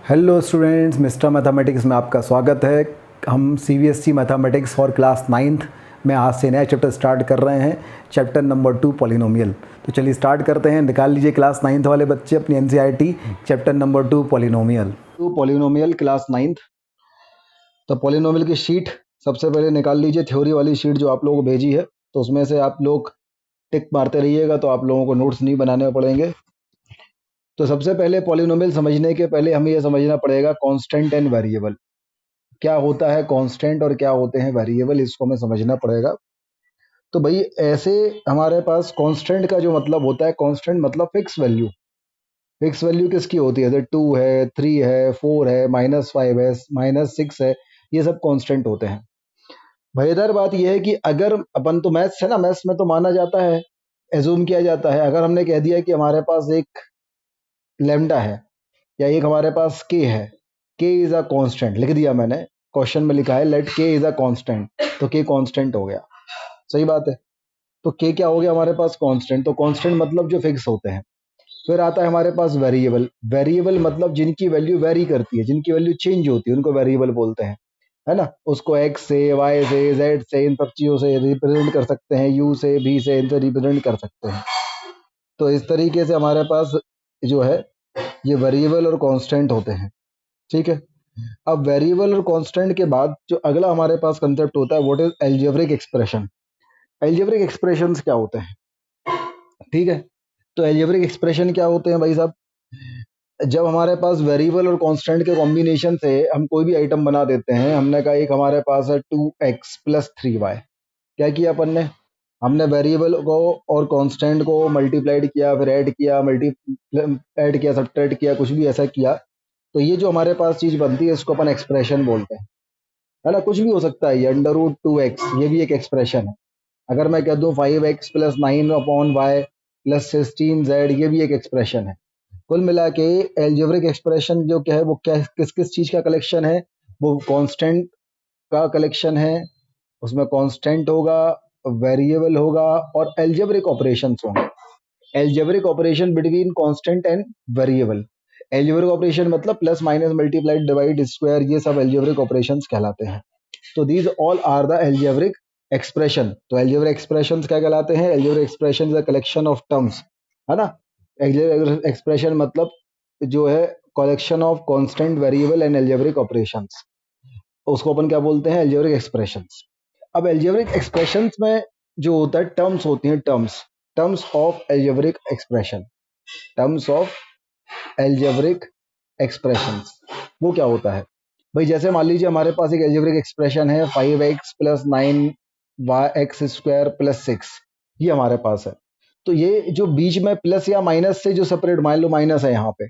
Hello students, mister mathematics में आपका स्वागत है। हम CBSE mathematics for class 9th में आज से नया चैप्टर स्टार्ट कर रहे हैं, चैप्टर नंबर 2 पॉलिनोमियल। तो चलिए स्टार्ट करते हैं। निकाल लीजिए क्लास 9th वाले बच्चे अपनी NCERT chapter number 2 polynomial class 9th। तो पॉलिनोमियल की शीट सबसे पहले निकाल लीजिए, थ्योरी वाली शीट जो आप लोगों को भेजी है। तो उसमें से आप लोग टिक मारते रहिएगा, तो आप लोगों को नोट्स नहीं बनाने पड़ेंगे। तो सबसे पहले पॉलिनोमियल समझने के पहले हमें यह समझना पड़ेगा कांस्टेंट एंड वेरिएबल क्या होता है, कांस्टेंट और क्या होते हैं वेरिएबल, इसको हमें समझना पड़ेगा। तो भाई ऐसे हमारे पास कांस्टेंट का जो मतलब होता है, कांस्टेंट मतलब फिक्स वैल्यू। फिक्स वैल्यू किसकी होती है? जैसे 2 है, 3 है, 4 है, -5 है, -6 है, ये सब कांस्टेंट होते हैं। मजेदार बात यह है कि अगर अपन तो मैथ्स है ना, मैथ्स में तो माना जाता है, एज्यूम किया जाता है। अगर हमने कह दिया कि हमारे पास एक लैम्डा है या एक हमारे पास के है, के इज अ कांस्टेंट, लिख दिया मैंने, क्वेश्चन में लिखा है लेट के इज अ कांस्टेंट, तो के कांस्टेंट हो गया। सही बात है। तो के क्या हो गया हमारे पास? कांस्टेंट। तो कांस्टेंट मतलब जो फिक्स होते हैं। फिर आता है हमारे पास वेरिएबल। वेरिएबल मतलब जिनकी वैल्यू वेरी करती है, जिनकी वैल्यू चेंज होती है, उनको वेरिएबल बोलते हैं, है ना। उसको एक्स से, वाई से, जेड से, इन सब चीजों से रिप्रेजेंट कर सकते हैं, यू से, भी से, इनसे रिप्रेजेंट कर सकते हैं। तो इस तरीके से हमारे पास जो है ये वेरिएबल और कांस्टेंट होते हैं। ठीक है। अब वेरिएबल और कांस्टेंट के बाद जो अगला हमारे पास कंसेप्ट होता है, what is algebraic expression. Algebraic expressions क्या होते हैं? ठीक है। तो एल्जेब्रिक एक्सप्रेशन क्या होते हैं भाई साहब? जब हमारे पास वेरिएबल और कांस्टेंट के कॉम्बिनेशन से हम कोई भी आइटम बना देते हैं। हमने कहा एक हमारे पास है 2x + 3y। क्या किया अपन ने? हमने वेरिएबल को और कांस्टेंट को मल्टीप्लाइड किया, फिर ऐड किया, ऐड किया, सब्ट्रैक्ट किया, कुछ भी ऐसा किया। तो ये जो हमारे पास चीज बनती है, इसको अपन एक्सप्रेशन बोलते हैं, है ना। कुछ भी हो सकता है, ये √2x ये भी एक एक्सप्रेशन है। अगर मैं कह दूं 5x + 9/y + 16z, ये भी एक एक्सप्रेशन है। कुल मिला के एल्जेब्रिक एक्सप्रेशन जो क्या है, वो क्या किस किस चीज का कलेक्शन है? वो कांस्टेंट का कलेक्शन है। उसमें कांस्टेंट होगा, वेरिएबल होगा और एल्जेब्रिक ऑपरेशंस होंगे। Algebraic operation between constant and variable. Algebraic operation मतलब plus minus multiplied divide square, ये सब एल्जेब्रिक ऑपरेशंस कहलाते हैं। तो these all are the algebraic expression. तो एल्जेब्रिक एक्सप्रेशंस क्या कहलाते हैं? Algebraic expression is a collection of terms, है ना। एल्जेब्रिक एक्सप्रेशन मतलब जो है collection of constant, variable and algebraic operations, उसको अपन क्या बोलते हैं? Algebraic expressions. अब एल्जेब्रिक एक्सप्रेशंस में जो होता है, टर्म्स होती हैं, terms, terms of algebraic expression, terms of algebraic expressions. वो क्या होता है भाई? जैसे मान लीजिए हमारे पास एक एल्जेब्रिक एक्सप्रेशन है 5x + 9x² + 6, ये हमारे पास है। तो ये जो बीच में प्लस या माइनस से जो सेपरेट, मान लो माइनस है यहाँ पे,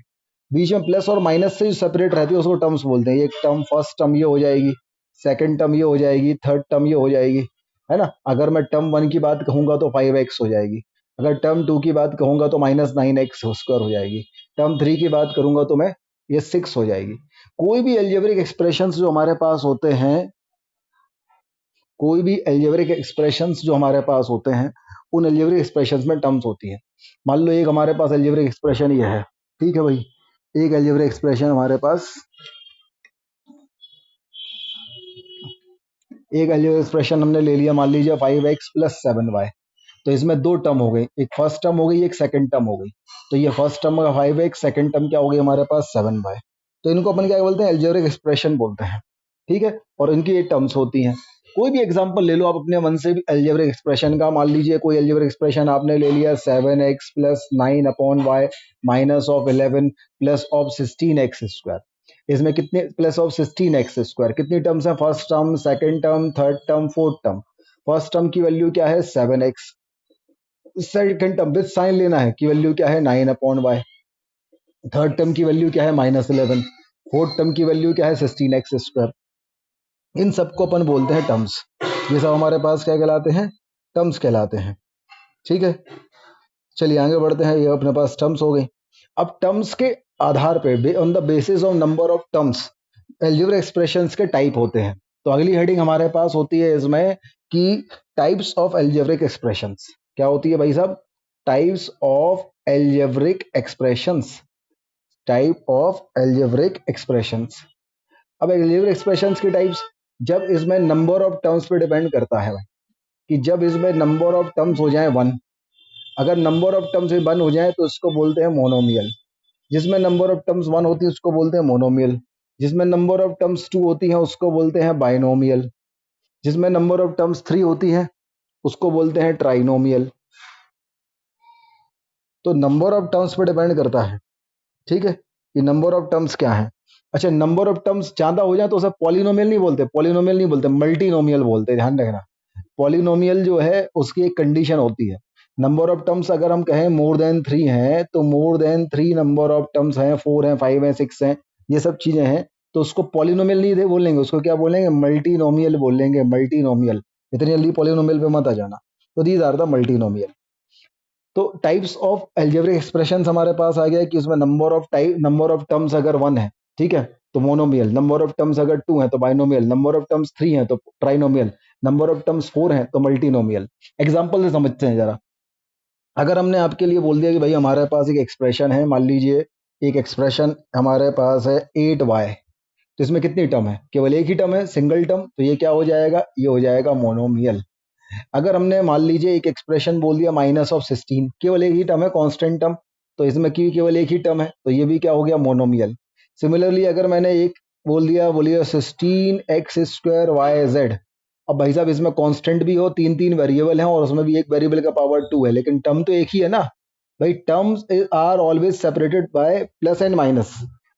बीच में प्लस और माइनस से जो सेपरेट रहती है, उसको टर्म्स बोलते हैं। एक टर्म, फर्स्ट टर्म ये हो जाएगी, सेकंड टर्म ये हो जाएगी, थर्ड टर्म ये हो जाएगी, है ना। अगर मैं टर्म 1 की बात कहूंगा तो 5x हो जाएगी। अगर टर्म 2 की बात कहूंगा तो -9x² हो जाएगी। टर्म 3 की बात करूंगा तो मैं ये 6 हो जाएगी। कोई भी एल्जेब्रिक एक्सप्रेशंस जो हमारे पास होते हैं, कोई भी एल्जेब्रिक एक्सप्रेशंस जो हमारे पास होते हैं, उन एल्जेब्रिक एक्सप्रेशंस में टर्म्स होती है। मान लो एक हमारे पास एल्जेब्रिक एक्सप्रेशन ये है, ठीक है भाई। एक एल्जेब्रिक एक्सप्रेशन हमारे पास, एक एल्जेब्रिक एक्सप्रेशन हमने ले लिया, मान लीजिए 5x + 7y। तो इसमें दो टर्म हो गई, एक फर्स्ट टर्म हो गई, एक सेकंड टर्म हो गई। तो ये फर्स्ट टर्म का 5x, सेकंड टर्म क्या हो गई हमारे पास? 7y। तो इनको अपन क्या बोलते हैं? एल्जेब्रिक एक्सप्रेशन बोलते हैं। ठीक है। और इनकी ये टर्म्स होती हैं। कोई भी एग्जांपल ले लो आप अपने मन से भी एल्जेब्रिक एक्सप्रेशन का। मान लीजिए कोई एल्जेब्रिक एक्सप्रेशन आपने ले लिया 7x + 9/y -11 +16x²। इसमें कितने +16x²? कितनी टर्म्स हैं? First term, second term, third term, fourth term. First term की वैल्यू क्या है? 7x। Second term with sign लेना है की वैल्यू क्या है? 9/y। थर्ड टर्म की वैल्यू क्या है? -11। फोर्थ टर्म की वैल्यू क्या है? 16x²। इन सबको अपन बोलते हैं टर्म्स। ये सब हमारे पास क्या कहलाते हैं? टर्म्स कहलाते हैं। ठीक है। चलिए आगे बढ़ते हैं। ये अपने पास टर्म्स हो गई। अब टर्म्स के आधार पे, on the basis of number of terms, algebraic expressions के टाइप होते हैं। तो अगली हेडिंग हमारे पास होती है इसमें कि टाइप्स ऑफ एल्जेब्रिक एक्सप्रेशंस। क्या होती है भाई साहब? Types of algebraic expressions. Type of algebraic expressions. अब एल्जेब्रिक एक्सप्रेशंस की टाइप्स, जब इसमें नंबर ऑफ टर्म्स पे डिपेंड करता है भाई, कि जब इसमें नंबर ऑफ टर्म्स हो जाए 1, अगर नंबर ऑफ टर्म्स 1 हो जाए तो इसको बोलते हैं मोनोमियल। जिसमें नंबर ऑफ टर्म्स 1 होती है उसको बोलते हैं मोनोमियल। जिसमें नंबर ऑफ टर्म्स 2 होती है उसको बोलते हैं बाइनोमियल। जिसमें नंबर ऑफ टर्म्स 3 होती है उसको बोलते हैं ट्राइनोमियल। तो नंबर ऑफ टर्म्स पे डिपेंड करता है, ठीक है, कि नंबर ऑफ टर्म्स क्या है। अच्छा, नंबर ऑफ टर्म्स ज्यादा हो जाए तो उसे पॉलिनोमियल नहीं बोलते, पॉलिनोमियल नहीं बोलते, मल्टीनोमियल बोलते हैं, ध्यान रखना। पॉलिनोमियल जो है उसकी एक कंडीशन होती है। नंबर ऑफ टर्म्स अगर हम कहें मोर देन 3 है तो more than 3 number of terms हैं, 4 हैं, 5 हैं, 6 हैं, ये सब चीजें हैं, तो उसको पॉलिनोमियल नहीं बोलेंगे, उसको क्या बोलेंगे, मल्टीनोमियल बोलेंगे, मल्टीनोमियल। इतनी जल्दी पॉलिनोमियल पे मत आ जाना। तो दीज आर द मल्टीनोमियल। तो टाइप्स ऑफ एल्जेब्रिक एक्सप्रेशंस हमारे पास आ गया कि उसमें नंबर ऑफ टर्म्स अगर 1 है, ठीक है, तो मोनोमियल। नंबर ऑफ टर्म्स अगर 2 है तो बाइनोमियल। नंबर ऑफ टर्म्स 3 है तो ट्राइनोमियल। नंबर ऑफ टर्म्स 4 है तो मल्टीनोमियल। एग्जांपल से समझते हैं जरा। अगर हमने आपके लिए बोल दिया कि भाई हमारे पास एक एक्सप्रेशन है, मान लीजिए एक एक्सप्रेशन हमारे पास है 8y, तो इसमें कितनी टर्म है, केवल एक ही टर्म है, सिंगल टर्म, तो ये क्या हो जाएगा, ये हो जाएगा मोनोमियल। अगर हमने मान लीजिए एक एक्सप्रेशन बोल दिया -16, केवल एक ही टर्म है, कांस्टेंट टर्म, तो इसमें की केवल एक ही टर्म है, तो ये भी क्या हो गया, मोनोमियल। सिमिलरली अगर मैंने एक बोलिए 16x² y z, अब भाई साहब इसमें कांस्टेंट भी हो, 3 वेरिएबल हैं और उसमें भी एक वेरिएबल का पावर 2 है, लेकिन टर्म तो एक ही है ना भाई। Terms are always separated by plus and minus.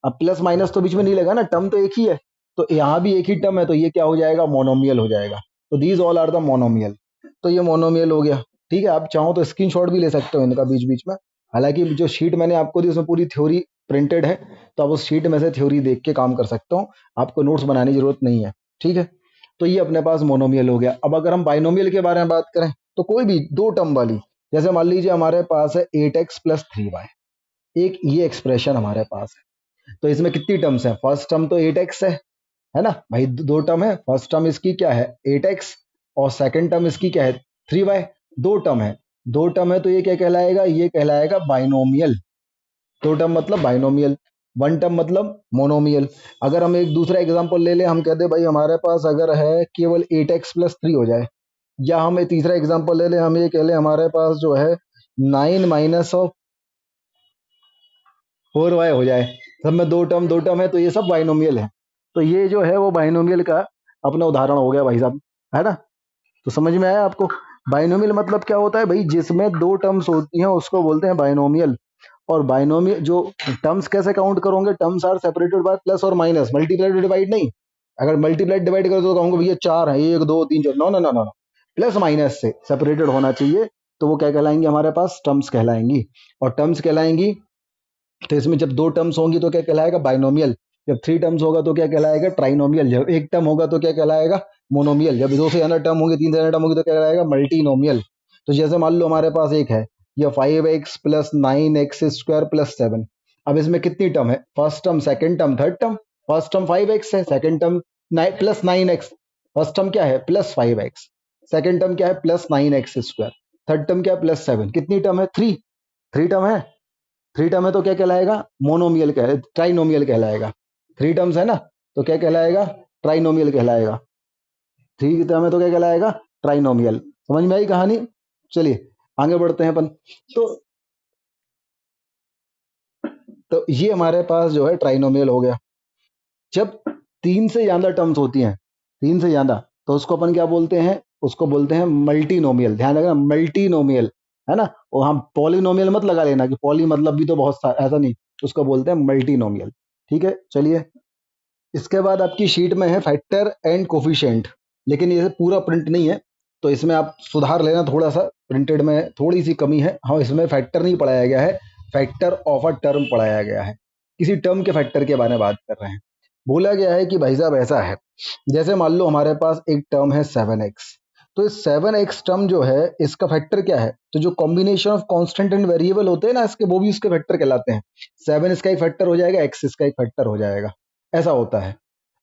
अब प्लस माइनस तो बीच में नहीं लगा ना, टर्म तो एक ही है, तो यहाँ भी एक ही टर्म है, तो ये क्या हो जाएगा, मोनोमियल हो जाएगा। तो these all are the monomial. तो ये मोनोमियल हो गया, ठीक है। आप चाहो तो स्क्रीनशॉट भी ले सकते हो इनका बीच बीच में। हालांकि जो शीट मैंने आपको दी उसमें पूरी थ्योरी प्रिंटेड है, तो आप उस शीट में से थ्योरी देख के काम कर सकते हो, आपको नोट्स बनाने की जरूरत नहीं है, ठीक है। तो ये अपने पास मोनोमियल हो गया। अब अगर हम बाइनोमियल के बारे में बात करें तो कोई भी 2 टर्म वाली, जैसे मान लीजिए हमारे पास है 8x + 3y, एक ये एक्सप्रेशन हमारे पास है, तो इसमें कितनी टर्म्स है, फर्स्ट टर्म तो 8x है ना भाई, 2 टर्म है, फर्स्ट टर्म इसकी क्या है 8x और सेकंड टर्म इसकी क्या है 3y। 2 टर्म है, 2 टर्म है, तो ये क्या कहलाएगा, ये कहलाएगा बाइनोमियल। 2 टर्म मतलब बाइनोमियल, 1 टर्म मतलब मोनोमियल। अगर हम एक दूसरा एग्जांपल ले ले, हम कहते भाई हमारे पास अगर है केवल 8x + 3 हो जाए, या हम एक तीसरा एग्जांपल ले ले, हम ये कह ले हमारे पास जो है 9 - 4y हो जाए, सब में 2 टर्म है, तो ये सब बाइनोमियल है। तो ये जो है वो बाइनोमियल का अपना उदाहरण हो गया भाई साहब, है ना। तो समझ में आया आपको। बाइनोमियल मतलब क्या होता है भाई, जिसमें 2 टर्म्स होती हैं उसको बोलते हैं बाइनोमियल। और बाइनोमियल जो टर्म्स कैसे काउंट करोगे, terms are separated by plus और माइनस, मल्टीप्लाई डिवाइड नहीं। अगर मल्टीप्लाई डिवाइड करो तो कहूंगा भैया 4 है, 1 2 3 4, no no no no, plus minus से सेपरेटेड होना चाहिए, तो वो क्या कहलाएंगी, हमारे पास टर्म्स कहलाएंगी। और टर्म्स कहलाएंगी, तो इसमें जब 2 टर्म्स होंगी तो क्या कहलाएगा, बाइनोमियल। जब 3 टर्म्स होगा तो क्या कहलाएगा, ट्राइनोमियल। जब 1 टर्म होगा तो क्या कहलाएगा, मोनोमियल। जब 2 से ज्यादा टर्म होंगे, 3 से ज्यादा टर्म होगी तो क्या कहलाएगा, मल्टीनोमियल। तो जैसे मान लो हमारे पास एक है ये 5x + 9x² + 7। अब इसमें कितनी टर्म है, first term, second term, third term. First term 5x है, second term plus 9x। First term क्या है, +5x। सेकंड टर्म क्या है, +9x²। थर्ड टर्म क्या है, +7। कितनी टर्म है, 3। 3 टर्म है, 3 टर्म है तो क्या कहलाएगा, मोनोमियल कह ट्राइनोमियल कहलाएगा। 3 टर्म्स है ना, तो क्या कहलाएगा, ट्राइनोमियल कहलाएगा। 3 टर्म है तो क्या कहलाएगा, ट्राइनोमियल। समझ में आई कहानी। चलिए आगे बढ़ते हैं अपन। तो तो ये हमारे पास जो है ट्राइनोमियल हो गया। जब 3 से ज्यादा टर्म्स होती हैं, 3 से ज्यादा, तो उसको अपन क्या बोलते हैं, उसको बोलते हैं मल्टीनोमियल। ध्यान रखना, मल्टीनोमियल, है ना। और हम पॉलिनोमियल मत लगा लेना कि पॉली मतलब भी तो बहुत सारा, ऐसा नहीं, उसको बोलते हैं मल्टीनोमियल, ठीक है। चलिए इसके बाद आपकी शीट में है फैक्टर एंड कोफिशिएंट, लेकिन ये पूरा प्रिंट नहीं है, तो इसमें आप सुधार लेना थोड़ा सा, प्रिंटेड में थोड़ी सी कमी है। हाँ, इसमें फैक्टर नहीं पढ़ाया गया है, फैक्टर ऑफ अ टर्म पढ़ाया गया है, किसी टर्म के फैक्टर के बारे में बात कर रहे हैं। बोला गया है कि भाई साहब ऐसा है, जैसे मान लो हमारे पास एक टर्म है 7x, तो इस 7x टर्म जो है इसका फैक्टर क्या है, तो जो combination of constant and variable होते हैं ना इसके, वो भी इसके फैक्टर कहलाते हैं। 7 इसका एक फैक्टर हो जाएगा, x इसका एक फैक्टर हो जाएगा, ऐसा होता है।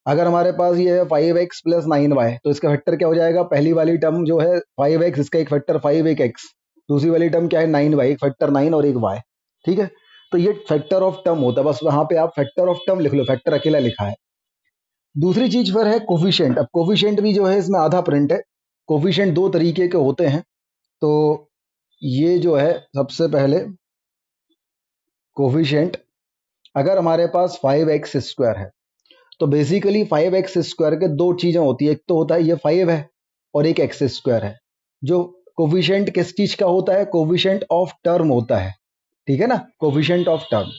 अगर हमारे पास ये है 5x + 9y, तो इसका फैक्टर क्या हो जाएगा, पहली वाली टर्म जो है 5x, इसका एक फैक्टर 5 एक x, दूसरी वाली टर्म क्या है 9y, एक फैक्टर 9 और एक y, ठीक है। तो ये फैक्टर ऑफ टर्म होता है, बस वहां पे आप फैक्टर ऑफ टर्म लिख लो, फैक्टर अकेला लिखा है। दूसरी चीज फिर है कोफिशिएंट। अब कोफिशिएंट भी जो है इसमें आधा प्रिंट है। कोफिशिएंट दो तरीके के होते हैं। तो ये जो है सबसे पहले कोफिशिएंट, अगर हमारे पास 5x² है तो बेसिकली 5x² के दो चीजें होती है, एक तो होता है ये 5 है और एक x² है। जो कोफिशिएंट किस चीज का होता है? कोफिशिएंट ऑफ टर्म होता है, ठीक है ना, कोफिशिएंट ऑफ टर्म।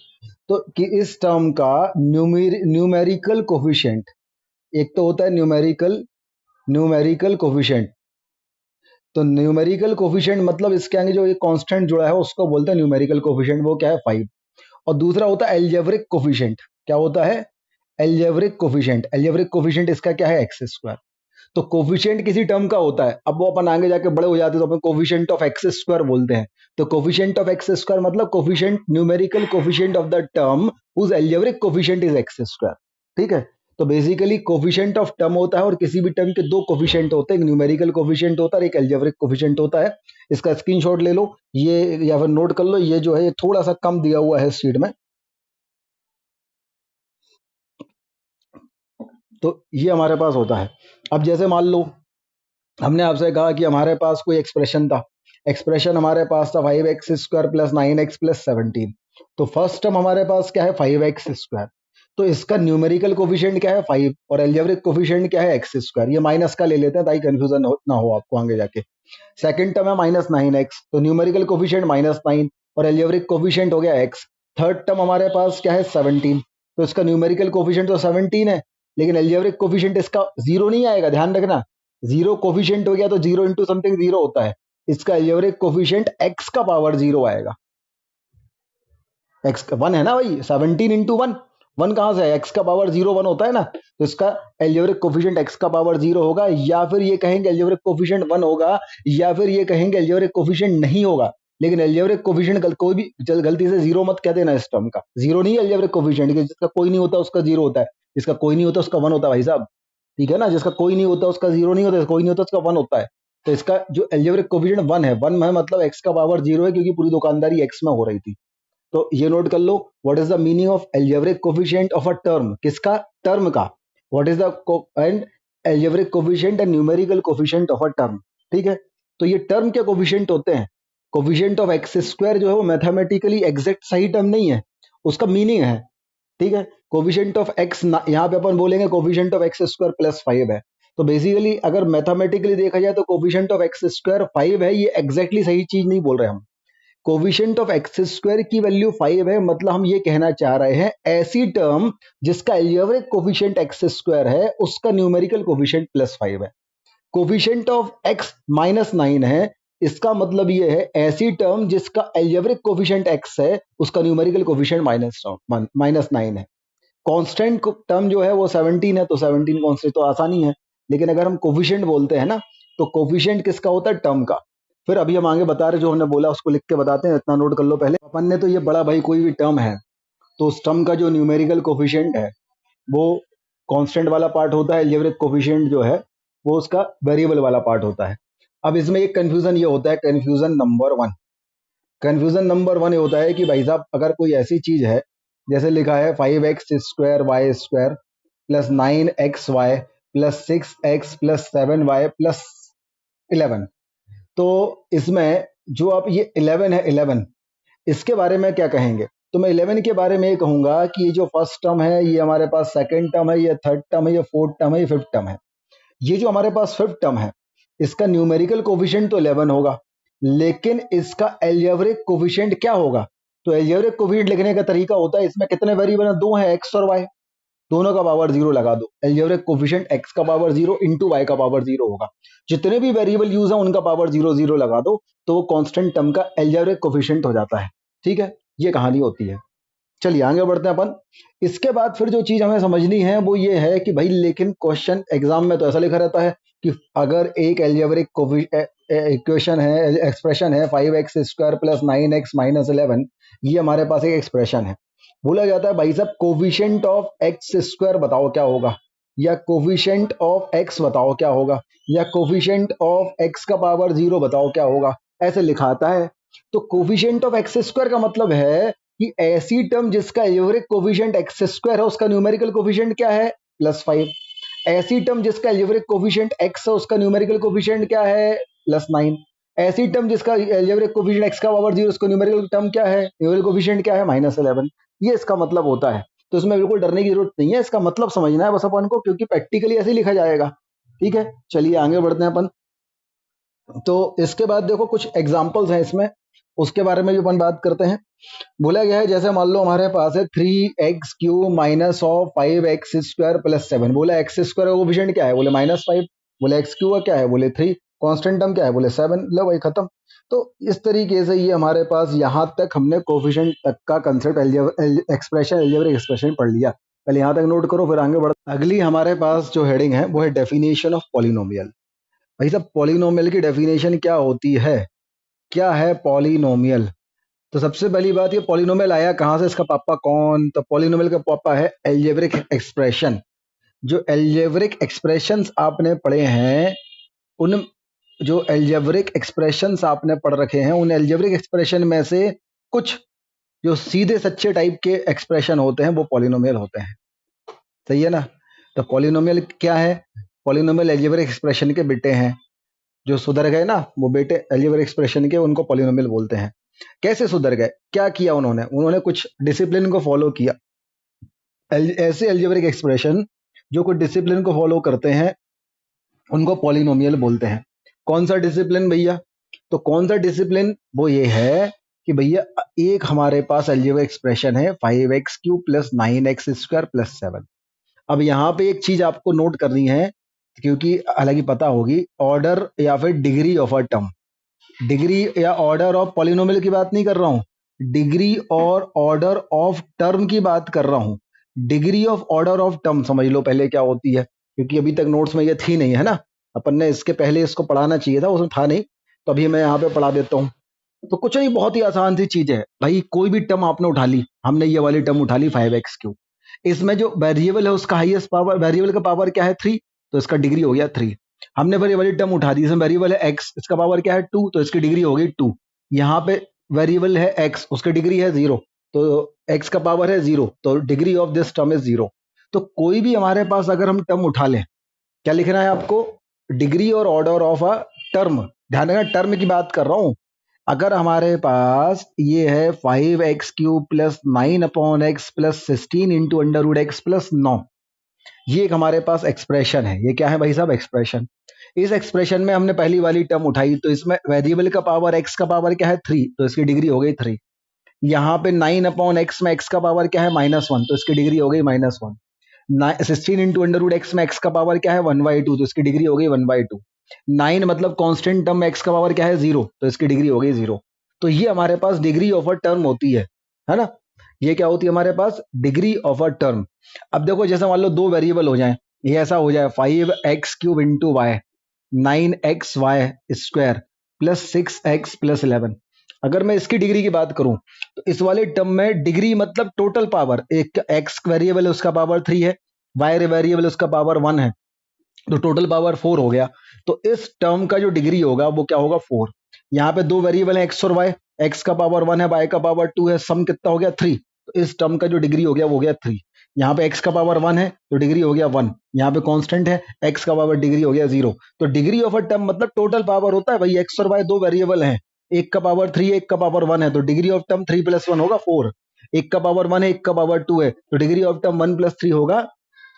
तो कि इस टर्म का न्यूमेरिकल कोफिशिएंट, एक तो होता है न्यूमेरिकल कोफिशिएंट। तो न्यूमेरिकल कोफिशिएंट मतलब इसके आगे जो ये कांस्टेंट जुड़ा है उसको बोलते हैं न्यूमेरिकल कोफिशिएंट, वो क्या है? 5। और दूसरा होता है एल्जेब्रिक कोफिशिएंट। क्या होता है? Algebraic coefficient. एल्जेब्रिक कोफिशिएंट इसका क्या है? x²। तो कोफिशिएंट किसी टर्म का होता है, अब वो अपन आगे जाके बड़े हो जाते हैं तो अपन कोफिशिएंट ऑफ x² बोलते हैं। तो कोफिशिएंट ऑफ x² मतलब coefficient, numerical coefficient of the term whose algebraic coefficient is x²। ठीक है। तो बेसिकली कोफिशिएंट ऑफ टर्म होता है और किसी भी टर्म के दो कोफिशिएंट होते हैं, एक न्यूमेरिकल कोफिशिएंट होता है और एक एल्जेब्रिक कोफिशिएंट होता है। इसका स्क्रीनशॉट ले लो ये, या फिर नोट कर लो, ये जो है ये थोड़ा सा कम दिया हुआ है शीट में। तो ये हमारे पास होता है। अब जैसे मान लो हमने आपसे कहा कि हमारे पास कोई एक्सप्रेशन था, एक्सप्रेशन हमारे पास था 5x² प्लस 9x प्लस 17। तो फर्स्ट टर्म हमारे पास क्या है? 5x²। तो इसका न्यूमेरिकल कोफिशिएंट क्या है? 5 और एल्जेब्रिक कोफिशिएंट क्या है? x²। ये माइनस का ले लेते हैं ताकि कंफ्यूजन ना हो आपको आगे जाके। सेकंड टर्म है -9x, तो न्यूमेरिकल कोफिशिएंट -9 और एल्जेब्रिक कोफिशिएंट हो गया x। थर्ड टर्म हमारे पास क्या है? 17। तो इसका न्यूमेरिकल कोफिशिएंट तो 17 है, लेकिन एल्जेब्रिक कोफिशिएंट इसका 0 नहीं आएगा, ध्यान रखना। 0 कोफिशिएंट हो गया तो 0 इंटू समथिंग 0 होता है। इसका एल्जेब्रिक कोफिशिएंट x का पावर 0 आएगा। x का 1 है ना भाई, 17 इंटू 1, 1 कहां से है? x का पावर 0 1 होता है ना। तो इसका एल्जेब्रिक कोफिशिएंट x का पावर 0 होगा, या फिर ये कहेंगे एल्जेब्रिक कोफिशिएंट 1 होगा, या फिर ये कहेंगे एल्जेब्रिक कोफिशिएंट नहीं होगा। लेकिन एल्जेब्रिक कोफिशिएंट कोई भी गलती से 0 मत कह देना इस टर्म का। 0 नहीं है एल्जेब्रिक कोफिशिएंट, जिसका कोई नहीं होता उसका 0 होता है, जिसका कोई नहीं होता उसका 1 होता है भाई साहब। ठीक है ना, जिसका कोई नहीं होता उसका 0 नहीं होता, कोई नहीं होता उसका 1 होता है। तो इसका जो एल्जेब्रिक कोफिशिएंट 1 है, 1 है मतलब x का पावर 0 है, क्योंकि पूरी दुकानदारी x में हो रही थी। तो ये नोट कर लो, what is the meaning of algebraic coefficient of a term? किसका? टर्म का। What is the and algebraic coefficient and numerical coefficient of a term. ठीक है। तो ये टर्म के कोफिशिएंट होते हैं। कोफिशिएंट ऑफ x² जो है वो मैथमेटिकली एग्जैक्ट सही टर्म नहीं है, उसका मीनिंग है। ठीक है। कोफिशिएंट ऑफ x यहाँ पे अपन बोलेंगे कोफिशिएंट ऑफ x² प्लस 5 है। तो बेसिकली अगर मैथमेटिकली देखा जाए तो कोफिशिएंट ऑफ x² 5 है, ये एग्जैक्टली सही चीज नहीं बोल रहे हम। कोफिशिएंट ऑफ x² की वैल्यू 5 है, मतलब हम ये कहना चाह रहे हैं ऐसी टर्म जिसका एल्जेब्रिक कोफिशिएंट x² है उसका न्यूमेरिकल कोफिशिएंट +5 है। कोफिशिएंट ऑफ x -9 है, इसका मतलब ये है ऐसी टर्म जिसका एल्जेब्रिक कोफिशिएंट x है उसका न्यूमेरिकल कोफिशिएंट -9 है। कांस्टेंट टर्म जो है वो 17 है, तो 17 कांस्टेंट तो आसानी है। लेकिन अगर हम कोफिशिएंट बोलते हैं ना, तो कोफिशिएंट किसका होता है? टर्म का। फिर अभी हम आगे बता रहे, जो हमने बोला उसको लिख के बताते हैं, इतना नोट कर लो पहले। अपन ने तो ये बड़ा भाई कोई भी टर्म है तो उस टर्म का जो न्यूमेरिकल कोफिशिएंट है वो कांस्टेंट वाला पार्ट होता है, एल्जेब्रिक कोफिशिएंट जो है वो उसका वेरिएबल वाला पार्ट होता है। अब इसमें एक कंफ्यूजन ये होता है, कंफ्यूजन नंबर 1 ये होता है कि भाई साहब अगर कोई ऐसी चीज है, जैसे लिखा है 5x² plus 9xy plus 6x plus 7y plus 11। तो इसमें जो आप ये 11 है, 11 इसके बारे में क्या कहेंगे? तो मैं 11 के बारे में ये कहूंगा कि ये जो फर्स्ट टर्म है ये हमारे पास सेकंड टर्म है, ये थर्ड टर्म है, ये फोर्थ टर्म है, ये फिफ्थ टर्म है। ये जो हमारे पास फिफ्थ टर्म है इसका न्यूमेरिकल कोफिशिएंट तो 11 होगा, लेकिन इसका एल्जेब्रिक कोफिशिएंट क्या होगा? तो एल्जेब्रिक कोफिशिएंट लिखने का तरीका होता है, इसमें कितने वेरिएबल हैं? दो हैं, एक्स और वाई। दोनों का पावर 0 लगा दो, एल्जेब्रिक कोफिशिएंट x का पावर 0 इंटू वाई का पावर 0 होगा। जितने भी वेरिएबल यूज है उनका पावर 0 0 लगा दो, तो वो कांस्टेंट टर्म का एल्जेब्रिक कोफिशिएंट हो जाता है। ठीक है, ये कहानी होती है। चलिए आगे बढ़ते हैं अपन। इसके बाद फिर जो चीज हमें समझनी है वो ये है कि भाई लेकिन क्वेश्चन एग्जाम में तो ऐसा लिखा रहता है कि अगर एक एल्जेब्रिक इक्वेशन है, एक्सप्रेशन है 5x² प्लस 9x माइनस 11, ये हमारे पास एक एक्सप्रेशन है। बोला जाता है भाई साहब कोफिशिएंट ऑफ x² बताओ क्या होगा, या कोफिशिएंट ऑफ x बताओ क्या होगा, या कोफिशिएंट ऑफ x का पावर 0 बताओ क्या होगा, ऐसे लिखा आता है। तो कोफिशिएंट ऑफ x² का मतलब है कि ऐसी टर्म जिसका एल्जेब्रिक कोफिशिएंट एक्स स्क्वायर है उसका न्यूमेरिकल कोफिशिएंट क्या है, +5। ऐसी टर्म जिसका एल्जेब्रिक कोफिशिएंट एक्स है उसका न्यूमेरिकल कोफिशिएंट क्या है, +9। ऐसी टर्म जिसका एल्जेब्रिक कोफिशिएंट एक्स का पावर 0 उसका न्यूमेरिकल टर्म क्या है, न्यूमेरिकल कोफिशिएंट क्या है, -11। ये इसका मतलब होता है। तो इसमें बिल्कुल डरने की जरूरत नहीं है, इसका मतलब समझना है बस अपन को, क्योंकि प्रैक्टिकली ऐसे ही लिखा जाएगा। ठीक है, चलिए आगे बढ़ते हैं अपन। तो इसके बाद देखो कुछ एग्जाम्पल्स हैं इसमें, उसके बारे में भी अपन बात करते हैं। बोला गया है जैसे मान लो हमारे पास है 3x³ माइनस ऑफ 5x² + 7। बोला एक्स स्क्वायर का कोफिशिएंट क्या है, बोले -5। बोले x³ का क्या है, बोले 3। कांस्टेंट टर्म क्या है, बोले 7। लो भाई खत्म। तो इस तरीके से ये हमारे पास यहाँ तक हमने कोफिशिएंट तक का कंसेप्ट एक्सप्रेशन एल्जेब्रिक एक्सप्रेशन पढ़ लिया। पहले यहाँ तक नोट करो, फिर आगे बढ़। अगली हमारे पास जो हेडिंग है वो है डेफिनेशन ऑफ पॉलिनोमियल। भाई साहब पॉलिनोमियल की डेफिनेशन क्या होती है, क्या है पॉलिनोमियल। तो सबसे पहली बात, ये पॉलिनोमियल आया कहाँ से, इसका पापा कौन। तो पॉलिनोमियल का पापा है एल्जेब्रिक एक्सप्रेशन। जो एल्जेब्रिक एक्सप्रेशंस आपने पढ़े हैं, उन जो एल्जेब्रिक एक्सप्रेशंस आपने पढ़ रखे हैं, उन एल्जेब्रिक एक्सप्रेशन में से कुछ जो सीधे सच्चे टाइप के एक्सप्रेशन होते हैं वो पॉलिनोमियल होते हैं। सही है ना। तो पॉलिनोमियल क्या है, पॉलिनोमियल एल्जेब्रिक एक्सप्रेशन के बेटे हैं। जो सुधर गए ना वो बेटे एल्जेब्रिक एक्सप्रेशन के, उनको पॉलिनोमियल बोलते हैं। कैसे सुधर गए, क्या किया उन्होंने, उन्होंने कुछ डिसिप्लिन को फॉलो किया। ऐसे एल्जेब्रिक एक्सप्रेशन जो कुछ डिसिप्लिन को फॉलो करते हैं उनको पॉलिनोमियल बोलते हैं। कौन सा डिसिप्लिन भैया, तो कौन सा डिसिप्लिन, वो ये है कि भैया एक हमारे पास एल्जेब्रिक एक्सप्रेशन है 5x³ + 9x² + 7। अब यहाँ पे एक चीज आपको नोट करनी है, क्योंकि हालांकि पता होगी, ऑर्डर या फिर degree of a term. Degree या ऑर्डर ऑफ पॉलिनोमियल की बात नहीं कर रहा हूँ, डिग्री और ऑर्डर ऑफ टर्म की बात कर रहा हूँ। Degree of order of term समझ लो पहले क्या होती है, क्योंकि अभी तक नोट्स में ये थी नहीं, है ना। अपन ने इसके पहले इसको पढ़ाना चाहिए था, उसमें था नहीं, तो अभी मैं यहाँ पे पढ़ा देता हूँ। तो कुछ नहीं, बहुत ही आसान सी चीज है भाई। कोई भी टर्म आपने उठा ली, हमने ये वाली टर्म उठा ली 5x³। इसमें जो वेरिएबल है उसका हाईएस्ट पावर, वेरिएबल का पावर क्या है 3, तो इसका डिग्री हो गया 3। हमने फिर ये वाली टर्म उठा दी, इसमें वेरिएबल है x, इसका पावर क्या है 2, तो इसकी डिग्री हो गई 2। यहाँ पे वेरिएबल है x, उसकी डिग्री है 0, तो x का पावर है 0, तो degree of this term is 0। तो कोई भी हमारे पास अगर हम टर्म उठा लें, क्या लिखना है आपको, डिग्री और ऑर्डर ऑफ अ टर्म। ध्यान रखना टर्म की बात कर रहा हूं। अगर हमारे पास ये है 5x³ + 9/x + 16 इंटू √x + 9, ये एक हमारे पास एक्सप्रेशन है। ये क्या है भाई साहब, एक्सप्रेशन। इस एक्सप्रेशन में हमने पहली वाली टर्म उठाई, तो इसमें वेरिएबल का पावर x का पावर क्या है 3, तो इसकी डिग्री हो गई 3। यहाँ पे 9/x में x का पावर क्या है -1, तो इसकी डिग्री हो गई -1। 16 इंटू √x में x का पावर क्या है 1/2, तो इसकी डिग्री हो गई 1/2। 9 मतलब कांस्टेंट टर्म में x का पावर क्या है 0, तो इसकी डिग्री हो गई 0। तो ये हमारे पास डिग्री ऑफ अ टर्म होती है ना। ये क्या होती है हमारे पास, डिग्री ऑफ अ टर्म। अब देखो जैसे मान लो दो वेरिएबल हो जाए, ये ऐसा हो जाए 5x³ into Y, 9xy² + 6x + 11। अगर मैं इसकी डिग्री की बात करूं, तो इस वाले टर्म में डिग्री मतलब टोटल पावर, एक x वेरिएबल है उसका पावर 3 है, y वेरिएबल उसका पावर 1 है, तो टोटल पावर 4 हो गया। तो इस टर्म का जो डिग्री होगा वो क्या होगा 4। यहाँ पे दो वेरिएबल है x और y, x का पावर 1 है, y का पावर 2 है, सम कितना हो गया 3। तो इस टर्म का जो डिग्री हो गया वो हो गया 3। यहाँ पे x का पावर 1 है तो डिग्री हो गया 1। यहाँ पे कांस्टेंट है x का पावर, डिग्री हो गया 0। तो डिग्री ऑफ अ टर्म मतलब टोटल पावर होता है भाई, x और y दो वेरिएबल हैं, एक का पावर 3 एक का पावर 1 है, तो डिग्री ऑफ टर्म 3 + 1 होगा 4। एक का पावर 1 है एक का पावर 2 है, तो डिग्री ऑफ टर्म 1 + 3 होगा,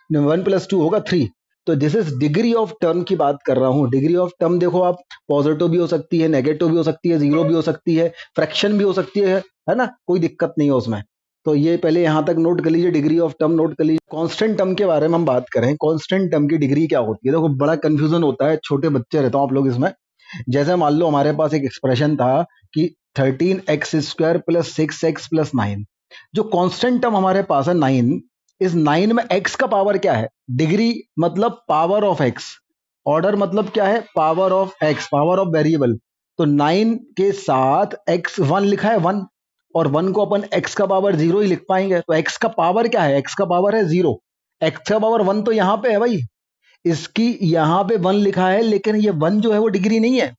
1 + 2 होगा 3। तो this is degree of term की बात कर रहा हूं। डिग्री ऑफ टर्म देखो आप, पॉजिटिव भी हो सकती है, नेगेटिव भी हो सकती है, जीरो भी हो सकती है, फ्रैक्शन भी हो सकती है ना, कोई दिक्कत नहीं है उसमें। तो ये पहले यहां तक नोट कर लीजिए, डिग्री ऑफ टर्म नोट कर लीजिए। कांस्टेंट टर्म के बारे में हम बात करें, कांस्टेंट टर्म की डिग्री क्या होती है। देखो बड़ा कंफ्यूजन होता है, छोटे बच्चे रहते हो आप लोग इसमें। जैसे मान लो हमारे पास एक एक्सप्रेशन था कि 13x² + 6x + 9। जो कांस्टेंट टर्म हमारे पास है 9, इस 9 में x का पावर क्या है, डिग्री मतलब पावर ऑफ x, ऑर्डर मतलब क्या है, power of x, power of variable. तो 9 के साथ x 1 लिखा है 1, और 1 को अपन x का पावर 0 ही लिख पाएंगे। तो x का पावर क्या है, x का पावर है 0, x का पावर 1 तो यहां पे है भाई, इसकी यहां पे 1 लिखा है, लेकिन ये 1 जो है वो डिग्री नहीं है,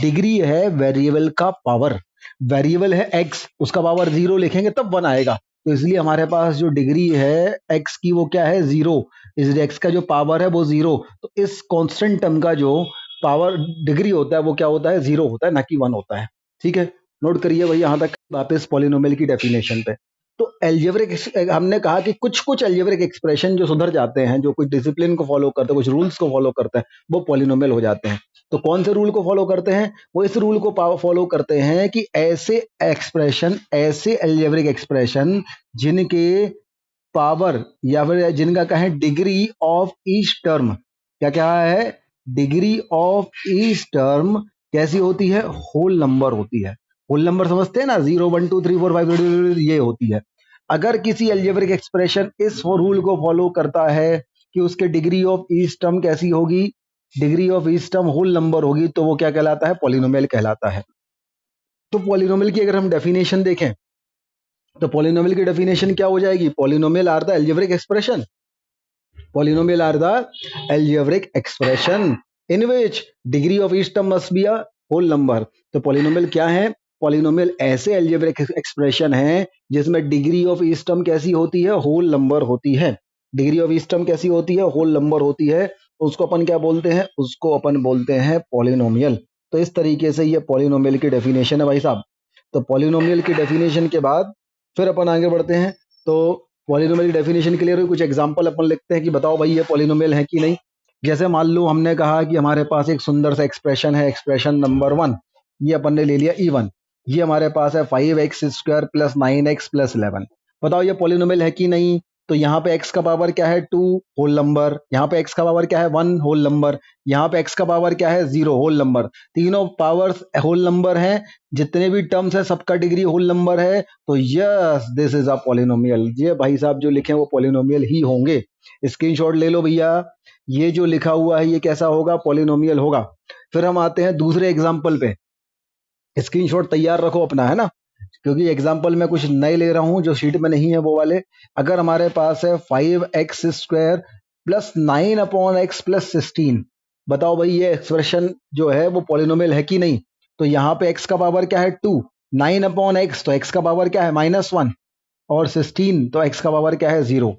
डिग्री है वेरिएबल का पावर। वेरिएबल है x, उसका पावर 0 लिखेंगे तब 1 आएगा। तो इसलिए हमारे पास जो डिग्री है x की वो क्या है 0, इसलिए x का जो पावर है वो 0। तो इस कांस्टेंट टर्म का जो पावर डिग्री होता है वो क्या होता है 0 होता है, ना कि 1 होता है। ठीक है, नोट करिए भाई यहाँ तक। वापस पॉलिनोमियल की डेफिनेशन पे। तो एल्जेब्रिक, हमने कहा कि कुछ कुछ एल्जेब्रिक एक्सप्रेशन जो सुधर जाते हैं, जो कुछ डिसिप्लिन को फॉलो करते हैं, कुछ रूल्स को फॉलो करते हैं, वो पॉलिनोमियल हो जाते हैं। तो कौन से रूल को फॉलो करते हैं? वो इस रूल को फॉलो करते हैं कि ऐसे एक्सप्रेशन, ऐसे एल्जेब्रिक एक्सप्रेशन जिनके पावर या फिर जिनका कहें डिग्री ऑफ ईच टर्म, क्या क्या है, डिग्री ऑफ ईच टर्म कैसी होती है, होल नंबर होती है। होल नंबर समझते हैं ना, 0 1 2 3 4 5, ये होती है। अगर किसी एल्जेब्रिक एक्सप्रेशन इस रूल को फॉलो करता है कि उसके डिग्री ऑफ ईच टर्म कैसी होगी, degree of each term whole number होगी, तो वो क्या कहलाता है, पॉलिनोमियल कहलाता है। तो पॉलिनोमियल की अगर हम डेफिनेशन देखें तो पॉलिनोमियल की डेफिनेशन क्या हो जाएगी, polynomial are the algebraic expression, polynomial are the algebraic expression in which degree of each term must be a whole number। तो polynomial क्या है, polynomial ऐसे algebraic expression है जिसमें degree of each term कैसी होती है, whole number होती है। degree of each term कैसी होती है, whole number होती है। उसको अपन क्या बोलते हैं, उसको अपन बोलते हैं polynomial। तो इस तरीके से ये polynomial की definition है भाई साहब। तो polynomial की definition के बाद फिर अपन आगे बढ़ते हैं। तो पॉलिनोमियल डेफिनेशन के लिए कुछ एग्जांपल अपन लिखते हैं कि बताओ भाई ये पॉलिनोमियल है कि नहीं। जैसे मान लो हमने कहा कि हमारे पास एक सुंदर सा एक्सप्रेशन है, एक्सप्रेशन नंबर 1, ये अपन ने ले लिया E1। ये हमारे पास है 5x² प्लस 9x प्लस 11। बताओ ये पॉलिनोमियल है कि नहीं। तो यहाँ पे x का पावर क्या है 2 होल नंबर, यहाँ पे x का पावर क्या है 1 होल नंबर, यहाँ पे x का पावर क्या है 0 होल नंबर। तीनों पावर्स होल नंबर हैं, जितने भी टर्म्स है सबका डिग्री होल नंबर है। तो yes this is a polynomial. ये भाई साहब जो लिखे हैं वो पॉलिनोमियल ही होंगे। स्क्रीनशॉट ले लो भैया, ये जो लिखा हुआ है ये कैसा होगा, पॉलिनोमियल होगा। फिर हम आते हैं दूसरे एग्जाम्पल पे। स्क्रीनशॉट तैयार रखो अपना, है ना, क्योंकि एग्जाम्पल में कुछ नए ले रहा हूं जो शीट में नहीं है वो वाले। अगर हमारे पास है 5x² प्लस 9/x प्लस 16, बताओ भाई ये एक्सप्रेशन जो है वो पॉलिनोमियल है कि नहीं। तो यहाँ पे x का पावर क्या है 2, 9/x तो x का पावर क्या है -1, और 16 तो x का पावर क्या है 0।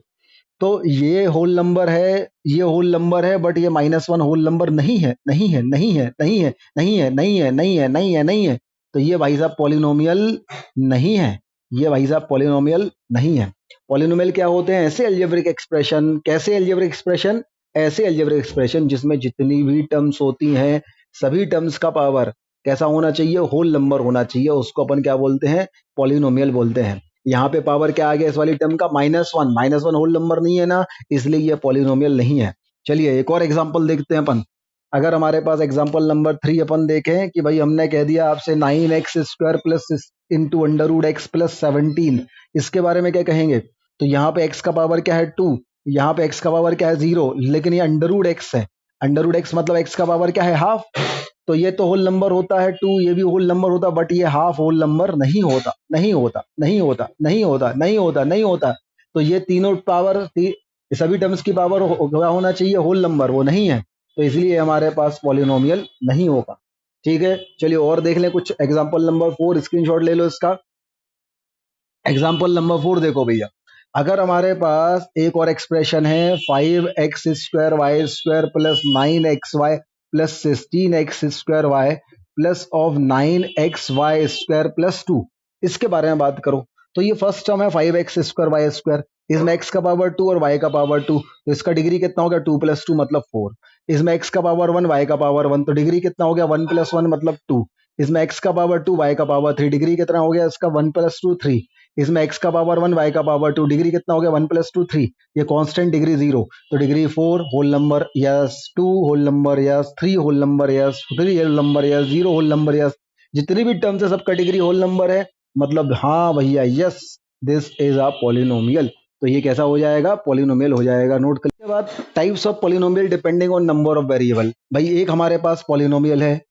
तो ये होल नंबर है, ये होल नंबर है, बट ये -1 होल नंबर नहीं है, नहीं है, नहीं है, नहीं है, नहीं है, नहीं है, नहीं है, नहीं है, नहीं है। तो ये भाई साहब पॉलिनोमियल नहीं है, ये भाई साहब पॉलिनोमियल नहीं है। पॉलिनोमियल क्या होते हैं, ऐसे अलजेब्रिक एक्सप्रेशन। कैसे अलजेब्रिक एक्सप्रेशन, ऐसे अलजेब्रिक एक्सप्रेशन जिसमें जितनी भी टर्म्स होती हैं सभी टर्म्स का पावर कैसा होना चाहिए, होल नंबर होना चाहिए। उसको अपन क्या बोलते हैं, पॉलिनोमियल बोलते हैं। यहाँ पे पावर क्या आ गया इस वाली टर्म का, -1, -1 होल नंबर नहीं है ना, इसलिए ये पॉलिनोमियल नहीं है। चलिए एक और एग्जांपल देखते हैं अपन। अगर हमारे पास एग्जांपल नंबर 3 अपन देखें कि भाई हमने कह दिया आपसे 9x² plus into √x plus 17, इसके बारे में क्या कहेंगे। तो यहाँ पे x का पावर क्या है 2, यहाँ पे x का पावर क्या है 0, लेकिन ये √x है। √x मतलब x का पावर क्या है हाफ। तो ये तो होल नंबर होता है 2, ये भी होल नंबर होता, बट ये हाफ होल नंबर नहीं होता, नहीं होता, नहीं होता, नहीं होता, नहीं होता, नहीं होता। तो ये तीनों पावर, सभी टर्म्स की पावर होना चाहिए होल नंबर, वो नहीं है। तो इसलिए हमारे पास पॉलिनोमियल नहीं होगा। ठीक है, चलिए और देख लें कुछ। एग्जांपल नंबर 4, स्क्रीनशॉट ले लो इसका। एग्जाम्पल नंबर 4 देखो भैया। अगर हमारे पास एक और एक्सप्रेशन है 5x² y² plus 9xy plus 16x² y plus of 9xy² plus 2, इसके बारे में बात करो। तो ये फर्स्ट टर्म है 5x² y², इसमें x का पावर 2 और y का पावर 2, तो इसका डिग्री कितना हो गया 2 + 2 मतलब 4। इसमें x का पावर 1, y का पावर 1, तो डिग्री कितना हो गया 1 + 1 मतलब 2। इसमें x का पावर 2, y का पावर 3, डिग्री कितना हो गया इसका 1 + 2 3। इसमें x का पावर 1, y का पावर 2, डिग्री कितना हो गया 1 + 2 3। ये कांस्टेंट डिग्री 0, तो degree 4 whole number yes, 2 whole number yes, 3 whole number yes, 3 whole number yes, 0 whole number yes. जितनी भी टर्म्स है सबका डिग्री होल नंबर है, मतलब हाँ भैया yes this is a polynomial. तो ये कैसा हो जाएगा, पॉलिनोमियल हो जाएगा। नोट करने के बाद types of polynomial depending on number of variable. भाई एक हमारे पास पॉलिनोमियल है,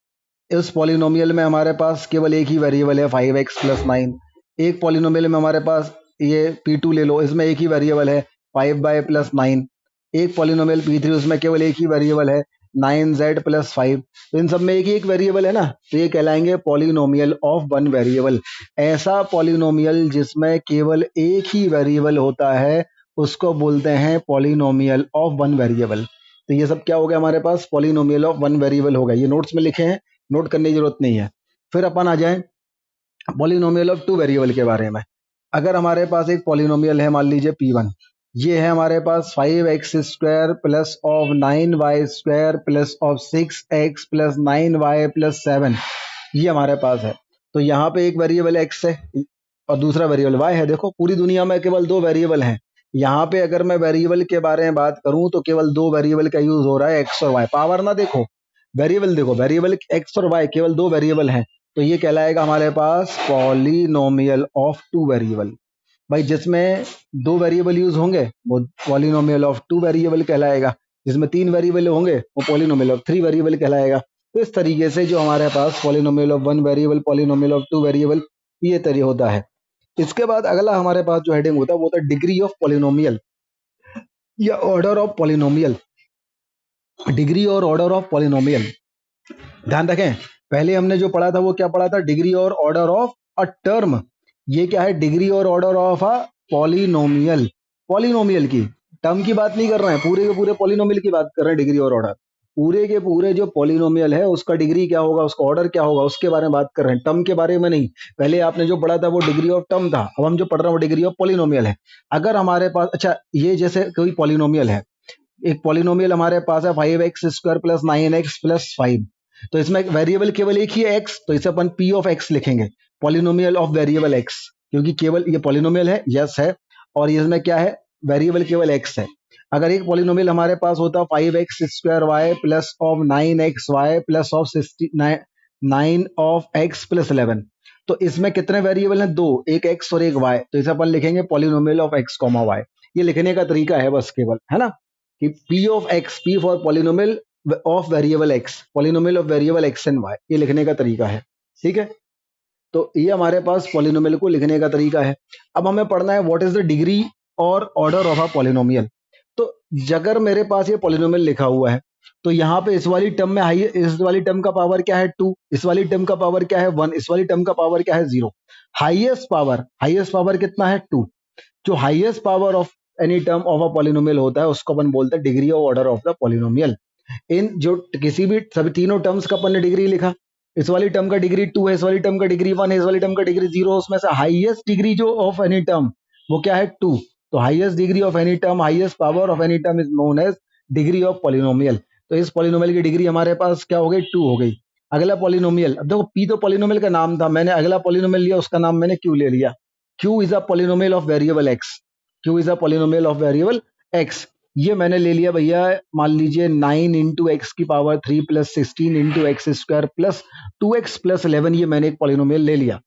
इस पॉलिनोमियल में हमारे पास केवल एक ही वेरिएबल है 5x + 9। एक पॉलिनोमियल में हमारे पास ये P2 ले लो, इसमें एक ही वेरिएबल है 5y + 9। एक पॉलिनोमियल P3, उसमें केवल एक ही वेरिएबल है 9z प्लस 5। तो इन सब में एक ही एक वेरिएबल है ना, तो ये कहलाएंगे पॉलिनोमियल ऑफ वन वेरिएबल। ऐसा पॉलिनोमियल जिसमें केवल एक ही वेरिएबल होता है उसको बोलते हैं पॉलिनोमियल ऑफ वन वेरिएबल। तो ये सब क्या हो गया हमारे पास, पॉलिनोमियल ऑफ वन वेरिएबल हो गया। ये नोट्स में लिखे हैं, नोट करने की जरूरत नहीं है। फिर अपन आ जाए पॉलिनोमियल ऑफ टू वेरिएबल के बारे में। अगर हमारे पास एक पॉलिनोमियल है, मान लीजिए P1, ये है हमारे पास 5x² plus of 9y² plus of 6x plus 9y plus 7, ये हमारे पास है। तो यहाँ पे एक वेरिएबल x है और दूसरा वेरिएबल y है। देखो पूरी दुनिया में केवल दो वेरिएबल हैं। यहाँ पे अगर मैं वेरिएबल के बारे में बात करूं तो केवल दो वेरिएबल का यूज हो रहा है, x और y। पावर ना देखो, वेरिएबल देखो, वेरिएबल x और y, केवल दो वेरिएबल हैं। तो ये कहलाएगा हमारे पास पॉलिनोमियल ऑफ टू वेरिएबल। भाई जिसमें दो वेरिएबल यूज होंगे वो पॉलिनोमियल ऑफ टू वेरिएबल कहलाएगा, जिसमें तीन वेरिएबल होंगे वो पॉलिनोमियल ऑफ थ्री वेरिएबल कहलाएगा। तो इस तरीके से जो हमारे पास polynomial of one variable, polynomial of two variable, ये तरीका होता है। इसके बाद अगला हमारे पास जो हेडिंग होता है वो होता है डिग्री ऑफ पॉलिनोमियल या ऑर्डर ऑफ पॉलिनोमियल। डिग्री और ऑर्डर ऑफ पॉलिनोमियल, ध्यान रखें, पहले हमने जो पढ़ा था वो क्या पढ़ा था, डिग्री और ऑर्डर ऑफ अ टर्म। ये क्या है, डिग्री और order of a polynomial. Polynomial की टर्म की बात नहीं कर रहे हैं, पूरे के पूरे पॉलिनोमियल की बात कर रहे हैं। डिग्री और ऑर्डर, पूरे के पूरे जो पॉलिनोमियल है उसका डिग्री क्या होगा, उसका ऑर्डर क्या होगा, उसके बारे में बात कर रहे हैं, टर्म के बारे में नहीं। पहले आपने जो पढ़ा था वो डिग्री ऑफ टर्म था, अब हम जो पढ़ रहे हैं वो डिग्री ऑफ पॉलिनोमियल है। अगर हमारे पास, अच्छा ये जैसे कोई पॉलिनोमियल है, एक पॉलिनोमियल हमारे पास है 5x² प्लस 9x प्लस 5। तो इसमें वेरिएबल केवल एक ही है x, तो इसे अपन p ऑफ x लिखेंगे, पॉलिनोमियल ऑफ वेरिएबल x, क्योंकि केवल ये पॉलिनोमियल है, यस है, और इसमें क्या है, वेरिएबल केवल x है। अगर एक पॉलिनोमियल हमारे पास होता 5x² y plus of 9xy plus of 9 of x plus 11, तो इसमें कितने वेरिएबल हैं, दो, एक x और एक y, तो इसे अपन लिखेंगे पॉलिनोमियल ऑफ x, y। ये लिखने का तरीका है बस केवल, है ना, कि p of x, p for polynomial of variable x, polynomial of variable x and y, ये लिखने का तरीका है। ठीक है, तो ये हमारे पास पॉलिनोमियल को लिखने का तरीका है। अब हमें पढ़ना है व्हाट इज द डिग्री और ऑर्डर ऑफ अ पॉलिनोमियल। तो अगर मेरे पास ये पॉलिनोमियल लिखा हुआ है तो यहाँ पे इस वाली टर्म में हाई, इस वाली टर्म का पावर क्या है 2, इस वाली टर्म का पावर क्या है 1, इस वाली टर्म का पावर क्या है 0। हाईएस्ट पावर कितना है 2। जो highest power of any term of a polynomial होता है उसको अपन बोलते हैं degree of order of the polynomial. इन जो किसी भी सभी तीनों टर्म्स का अपन ने डिग्री लिखा, इस वाली टर्म का डिग्री 2 है, इस वाली टर्म का डिग्री 1 है, इस वाली टर्म का डिग्री 0 है, उसमें से हाईएस्ट डिग्री जो ऑफ एनी टर्म वो क्या है 2। तो highest degree of any term, highest power of any term is known as degree of polynomial. तो इस पॉलिनोमियल की डिग्री हमारे पास क्या हो गई, 2 हो गई। अगला पॉलिनोमियल, अब देखो पी तो पॉलिनोमियल का नाम था, मैंने अगला पॉलिनोमियल लिया उसका नाम मैंने क्यू ले लिया। Q is a polynomial of variable x, Q is a polynomial of variable x. ये मैंने ले लिया भैया, मान लीजिए 9 इंटू एक्स की power 3 plus 16 into x square plus 2x plus 11, ये मैंने एक पॉलिनोमियल ले लिया।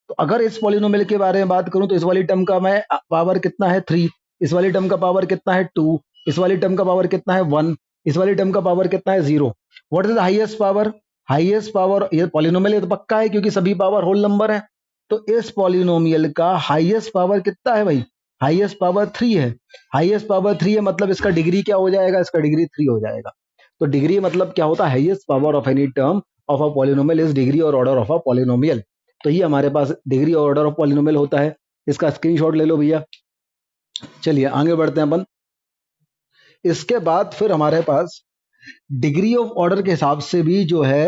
तो अगर इस पॉलिनोमियल के बारे में बात करूं तो इस वाली टर्म का मैं पावर कितना है 3, इस वाली टर्म का पावर कितना है 2, इस वाली टर्म का पावर कितना है 1, इस वाली टर्म का पावर कितना है 0। What is the highest power, highest power, ये पॉलिनोमियल ये तो पक्का है क्योंकि सभी पावर होल नंबर है। तो इस पॉलिनोमियल का हाईएस्ट पावर कितना है भाई, हाईएस्ट पावर 3 है। हाईएस्ट पावर 3 है मतलब इसका डिग्री क्या हो जाएगा, इसका डिग्री 3 हो जाएगा। तो डिग्री मतलब क्या होता है, highest power of any term of a polynomial is degree और ऑर्डर ऑफ अ पॉलिनोमियल। तो ये हमारे पास डिग्री और ऑर्डर ऑफ पॉलिनोमियल होता है, इसका स्क्रीनशॉट ले लो भैया। चलिए आगे बढ़ते हैं अपन। इसके बाद फिर हमारे पास डिग्री ऑफ ऑर्डर के हिसाब से भी जो है,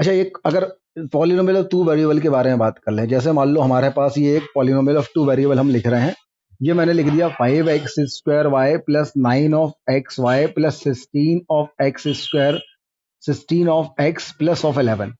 अच्छा एक अगर पॉलिनोमियल ऑफ टू वेरिएबल के बारे में बात कर लें, जैसे मान लो हमारे पास ये एक पॉलिनोमियल ऑफ टू वेरिएबल हम लिख रहे हैं, ये मैंने लिख दिया 5x² y plus 9 of x y plus 16 of x square 16 of x plus of 11।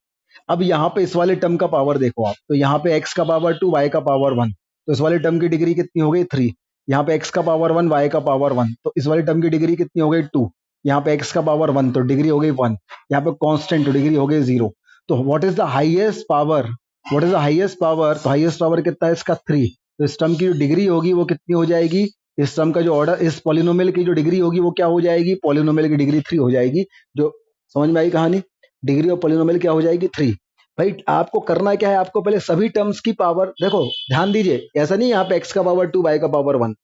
अब यहाँ पे इस वाले टर्म का पावर देखो आप, तो यहाँ पे x का पावर 2, y का पावर 1, तो इस वाले टर्म की डिग्री कितनी हो गई 3। यहाँ पे x का पावर 1, y का पावर 1, तो इस वाले टर्म की डिग्री कितनी हो गई 2। यहाँ पे x का पावर 1 तो डिग्री हो गई 1, यहाँ पे कांस्टेंट तो डिग्री हो गई 0। तो what is the highest power, what is the highest power, तो हाईएस्ट पावर कितना है इसका 3। तो इस टर्म की जो डिग्री होगी वो कितनी हो जाएगी, इस टर्म का जो ऑर्डर, इस पॉलिनोमियल की जो डिग्री होगी वो क्या हो जाएगी, पॉलिनोमियल की डिग्री 3 हो जाएगी। जो समझ में आई कहानी, डिग्री ऑफ पॉलिनोमियल क्या हो जाएगी 3। भाई आपको करना क्या है, आपको पहले सभी टर्म्स की पावर देखो, ध्यान दीजिए, ऐसा नहीं यहाँ पे x का पावर 2, y का पावर 1।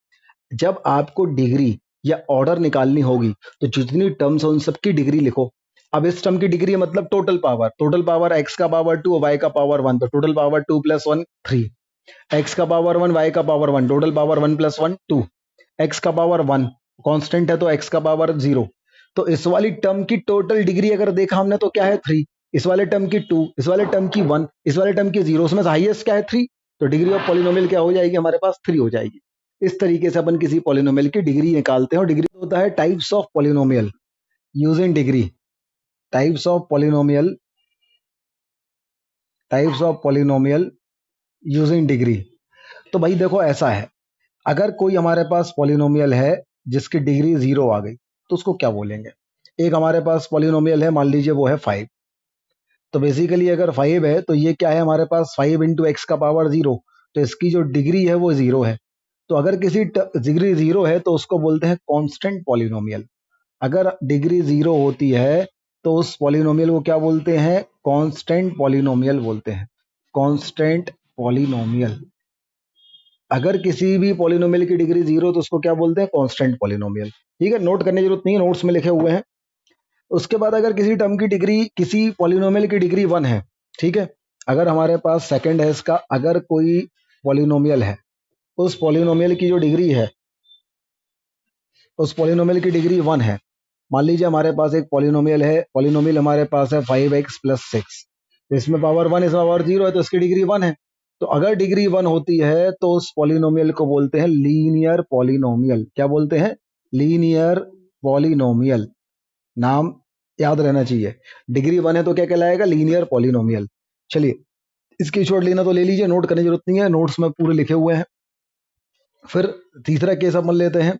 जब आपको डिग्री या ऑर्डर निकालनी होगी तो जितनी टर्म्स हैं उन सबकी डिग्री लिखो। अब इस टर्म की डिग्री मतलब टोटल पावर एक्स का पावर 2 वाई का पावर 1, तो टोटल पावर 2 + 1 3, एक्स का पावर 1 वाई का पावर 1, टोटल पावर 1 + 1 2, एक्स का पावर 1 कांस्टेंट है तो एक्स का पावर 0। तो इस वाली टर्म की टोटल डिग्री अगर देखा हमने तो क्या है 3, इस वाले टर्म की 2, इस वाले टर्म की 1, इस वाले टर्म की 0, उसमें हाईएस्ट क्या है 3, तो डिग्री ऑफ पॉलिनोमियल क्या हो जाएगी हमारे पास 3 हो जाएगी। इस तरीके से अपन किसी पॉलिनोमियल की डिग्री निकालते हैं। और डिग्री होता है types of polynomial using degree, types of polynomial using degree. तो भाई देखो ऐसा है, अगर कोई हमारे पास पॉलिनोमियल है जिसकी डिग्री 0 आ गई तो उसको क्या बोलेंगे। एक हमारे पास पॉलिनोमियल है, मान लीजिए वो है 5, तो बेसिकली अगर 5 है तो ये क्या है हमारे पास 5 × x का पावर 0, तो इसकी जो डिग्री है वो 0 है। तो अगर किसी डिग्री 0 है तो उसको बोलते हैं कांस्टेंट पॉलिनोमियल। अगर डिग्री 0 होती है तो उस पॉलिनोमियल को क्या बोलते हैं, कांस्टेंट पॉलिनोमियल बोलते हैं, कांस्टेंट पॉलिनोमियल। अगर किसी भी पॉलिनोमियल की डिग्री 0 तो उसको क्या बोलते हैं, कांस्टेंट पॉलिनोमियल। ठीक है, नोट करने की जरूरत नहीं है, नोट्स में लिखे हुए हैं। उसके बाद अगर किसी टर्म की डिग्री, किसी पॉलिनोमियल की डिग्री 1 है, ठीक है, अगर हमारे पास सेकंड है इसका, अगर कोई पॉलिनोमियल है, उस पॉलिनोमियल की जो डिग्री है, उस पॉलिनोमियल की डिग्री 1 है। मान लीजिए हमारे पास एक पॉलिनोमियल है, पॉलिनोमियल हमारे पास है 5x + 6, तो इसमें पावर 1, इसमें पावर 0 है, तो इसकी डिग्री 1 है। तो अगर डिग्री 1 होती है तो उस पॉलिनोमियल को बोलते हैं लीनियर पॉलिनोमियल। क्या बोलते हैं, लीनियर पॉलिनोमियल। नाम याद रहना चाहिए, डिग्री 1 है तो क्या कहलाएगा, लीनियर पॉलिनोमियल। चलिए, इसकी शॉर्ट लेना तो ले लीजिए, नोट करने की जरूरत नहीं है, नोट्स में पूरे लिखे हुए हैं। फिर तीसरा केस अपन लेते हैं,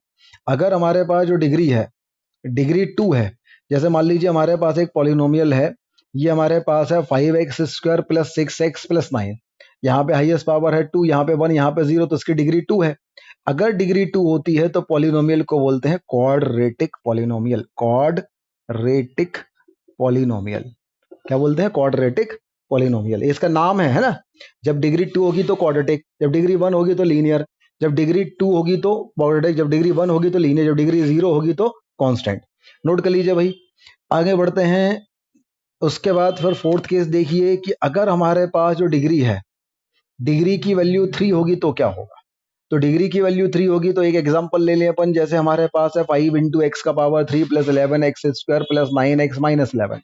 अगर हमारे पास जो डिग्री है, डिग्री 2 है। जैसे मान लीजिए हमारे पास एक पॉलिनोमियल है, ये हमारे पास है 5x² + 6x + 9, यहाँ पे हाईएस्ट पावर है 2, यहाँ पे 1, यहाँ पे 0, तो इसकी डिग्री 2 है। अगर डिग्री 2 होती है तो पॉलिनोमियल को बोलते हैं क्वाड्रेटिक पॉलिनोमियल, क्वाड्रेटिक पॉलिनोमियल। क्या बोलते हैं, क्वाड्रेटिक पॉलिनोमियल, इसका नाम है ना। जब डिग्री 2 होगी तो क्वाड्रेटिक, जब डिग्री 1 होगी तो लीनियर, जब डिग्री 2 होगी तो क्वाड्रेटिक, जब डिग्री 1 होगी तो लीनियर, जब डिग्री 0 होगी तो कांस्टेंट। नोट कर लीजिए भाई, आगे बढ़ते हैं। उसके बाद फिर फोर्थ केस देखिए कि अगर हमारे पास जो डिग्री है, डिग्री की वैल्यू 3 होगी तो क्या होगा। तो डिग्री की वैल्यू 3 होगी तो एक एग्जांपल ले लें अपन, जैसे हमारे पास है 5 × x का पावर 3 + 11x² + 9x - 11,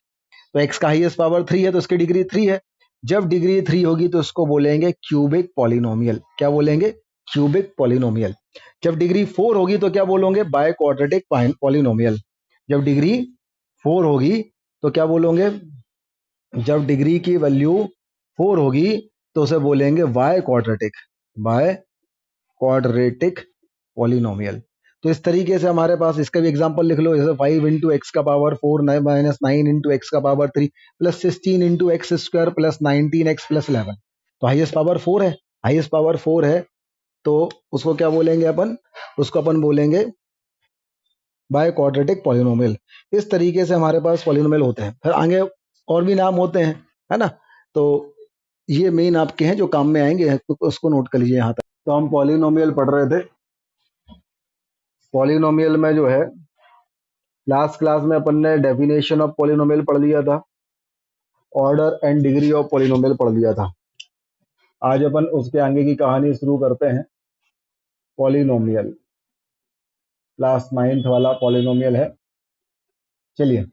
तो x का हाईएस्ट पावर 3 है तो इसकी डिग्री 3 है। जब डिग्री 3 होगी तो इसको बोलेंगे क्यूबिक पॉलिनोमियल। क्या बोलेंगे, क्यूबिक पॉलिनोमियल। जब डिग्री 4 होगी तो क्या बोलोगे, बाय क्वाड्रेटिक पॉलिनोमियल। जब डिग्री 4 होगी तो क्या बोलोगे, जब डिग्री की वैल्यू 4 होगी तो उसे बोलेंगे बाय क्वाड्रेटिक पॉलिनोमियल। तो इस तरीके से हमारे पास इसका भी एग्जांपल लिख लो, जैसे 5 × x का पावर 4 - 9 × x का पावर 3 + 16 × x² + 19x + 11, तो हाईएस्ट पावर 4 है, हाईएस्ट पावर 4 है तो उसको क्या बोलेंगे अपन, उसको अपन बोलेंगे बाय क्वाड्रेटिक पॉलिनोमियल। इस तरीके से हमारे पास पॉलिनोमियल होते हैं। फिर आगे और भी नाम होते हैं, है ना। तो ये मेन आपके हैं जो काम में आएंगे, तो उसको नोट कर लीजिए यहाँ तक। तो हम पॉलिनोमियल पढ़ रहे थे। पॉलिनोमियल में जो है, लास्ट क्लास में अपन ने डेफिनेशन ऑफ पॉलिनोमियल पढ़ लिया था, order and degree of polynomial पढ़ लिया था। आज अपन उसके आगे की कहानी शुरू करते हैं। पॉलिनोमियल, क्लास 9th वाला पॉलिनोमियल है। चलिए,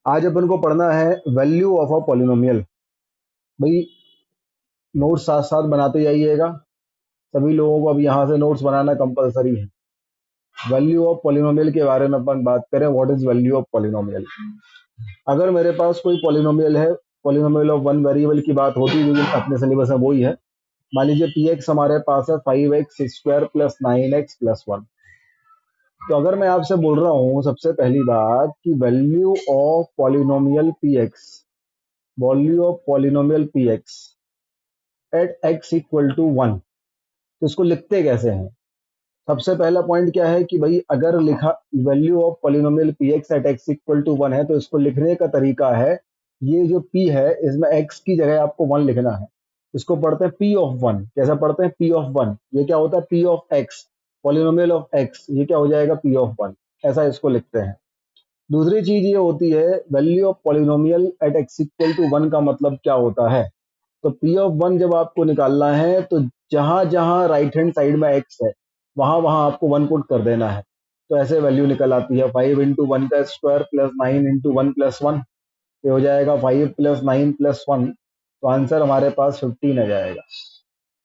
आज अपन को पढ़ना है वैल्यू ऑफ अ पॉलिनोमियल। भाई नोट्स साथ साथ बनाते जाइएगा, सभी लोगों को अब यहाँ से नोट्स बनाना कंपलसरी है। वैल्यू ऑफ पॉलिनोमियल के बारे में अपन बात करें, what is value of polynomial. अगर मेरे पास कोई पॉलिनोमियल है, पॉलिनोमियल ऑफ वन वेरिएबल की बात होती है, जो अपने सिलेबस में वही है। मान लीजिए पी एक्स हमारे पास है 5x² + 9x + 1। तो अगर मैं आपसे बोल रहा हूँ सबसे पहली बात कि value of polynomial p x, value of polynomial p x at x = 1, तो इसको लिखते कैसे हैं। सबसे पहला पॉइंट क्या है कि भाई अगर लिखा value of polynomial p x at x = 1 है तो इसको लिखने का तरीका है, ये जो p है इसमें x की जगह आपको 1 लिखना है। इसको पढ़ते हैं p ऑफ 1। कैसा पढ़ते हैं, p ऑफ 1। ये क्या होता है, p of x। Polynomial of x, ये क्या हो जाएगा, पी ऑफ वन, ऐसा इसको लिखते हैं। दूसरी चीज ये होती है value of polynomial at x equal to one का मतलब क्या होता है। तो पी ऑफ वन जब आपको निकालना है तो जहां जहां राइट हैंड साइड में एक्स है वहां वहां आपको वन पुट कर देना है। तो ऐसे वैल्यू निकल आती है 5 × 1 का स्क्वायर प्लस 9 × 1 + 1, ये हो जाएगा 5 + 9 + 1, तो आंसर हमारे पास 15 आ जाएगा।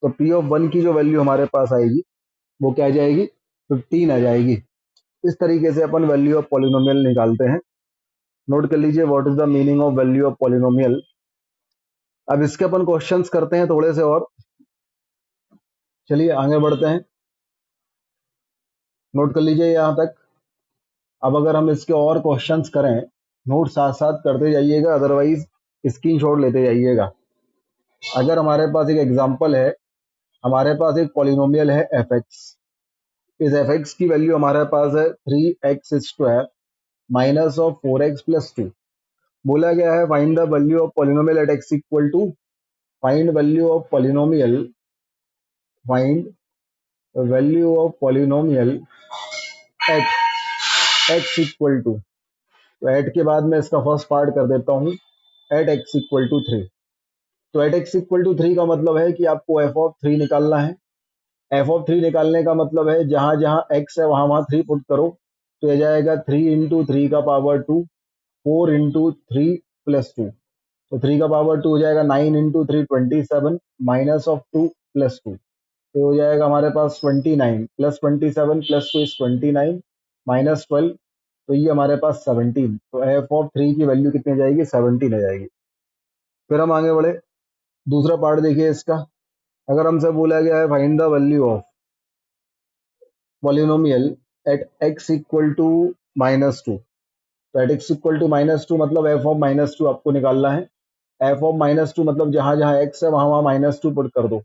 तो पी ऑफ वन की जो वैल्यू हमारे पास आएगी वो क्या आ जाएगी, 15 आ जाएगी। इस तरीके से अपन वैल्यू ऑफ पॉलिनोमियल निकालते हैं। नोट कर लीजिए what is the meaning of value of polynomial. अब इसके अपन क्वेश्चंस करते हैं थोड़े से और, चलिए आगे बढ़ते हैं। नोट कर लीजिए यहाँ तक। अब अगर हम इसके और क्वेश्चंस करें, नोट साथ साथ करते जाइएगा, अदरवाइज स्क्रीनशॉट लेते जाइएगा। अगर हमारे पास एक एग्जांपल है, हमारे पास एक पॉलिनोमियल है एफ एक्स। इस एफ एक्स की वैल्यू हमारे पास है 3x² माइनस ऑफ 4x + 2। बोला गया है find the value of polynomial at x equal to, find value of polynomial, find value of polynomial at x equal to. तो at के बाद मैं इसका फर्स्ट पार्ट कर देता हूँ, एट एक्स इक्वल टू 3। तो एट एक्स इक्वल टू 3 का मतलब है कि आपको एफ ऑफ 3 निकालना है। एफ ऑफ 3 निकालने का मतलब है जहां जहां एक्स है वहां वहां 3 पुट करो, तो ये जाएगा 3 × 3 का पावर 2, 4 × 3 + 2। तो 3 का पावर 2 हो जाएगा 9 × 3 27 माइनस ऑफ 2 + 2, तो हो जाएगा हमारे पास 29 + 27 + 2 इज 29 माइनस 12, तो ये हमारे पास 17। तो एफ ऑफ 3 की वैल्यू कितनी आ जाएगी, 17 आ जाएगी। फिर हम आगे बढ़े, दूसरा पार्ट देखिए इसका। अगर हमसे बोला गया है find the value of polynomial at x equal to -2। तो एट एक्स इक्वल टू -2 मतलब एफ ऑफ -2 आपको निकालना है। एफ ऑफ -2 मतलब जहां जहां एक्स है वहां वहां -2 पुट कर दो।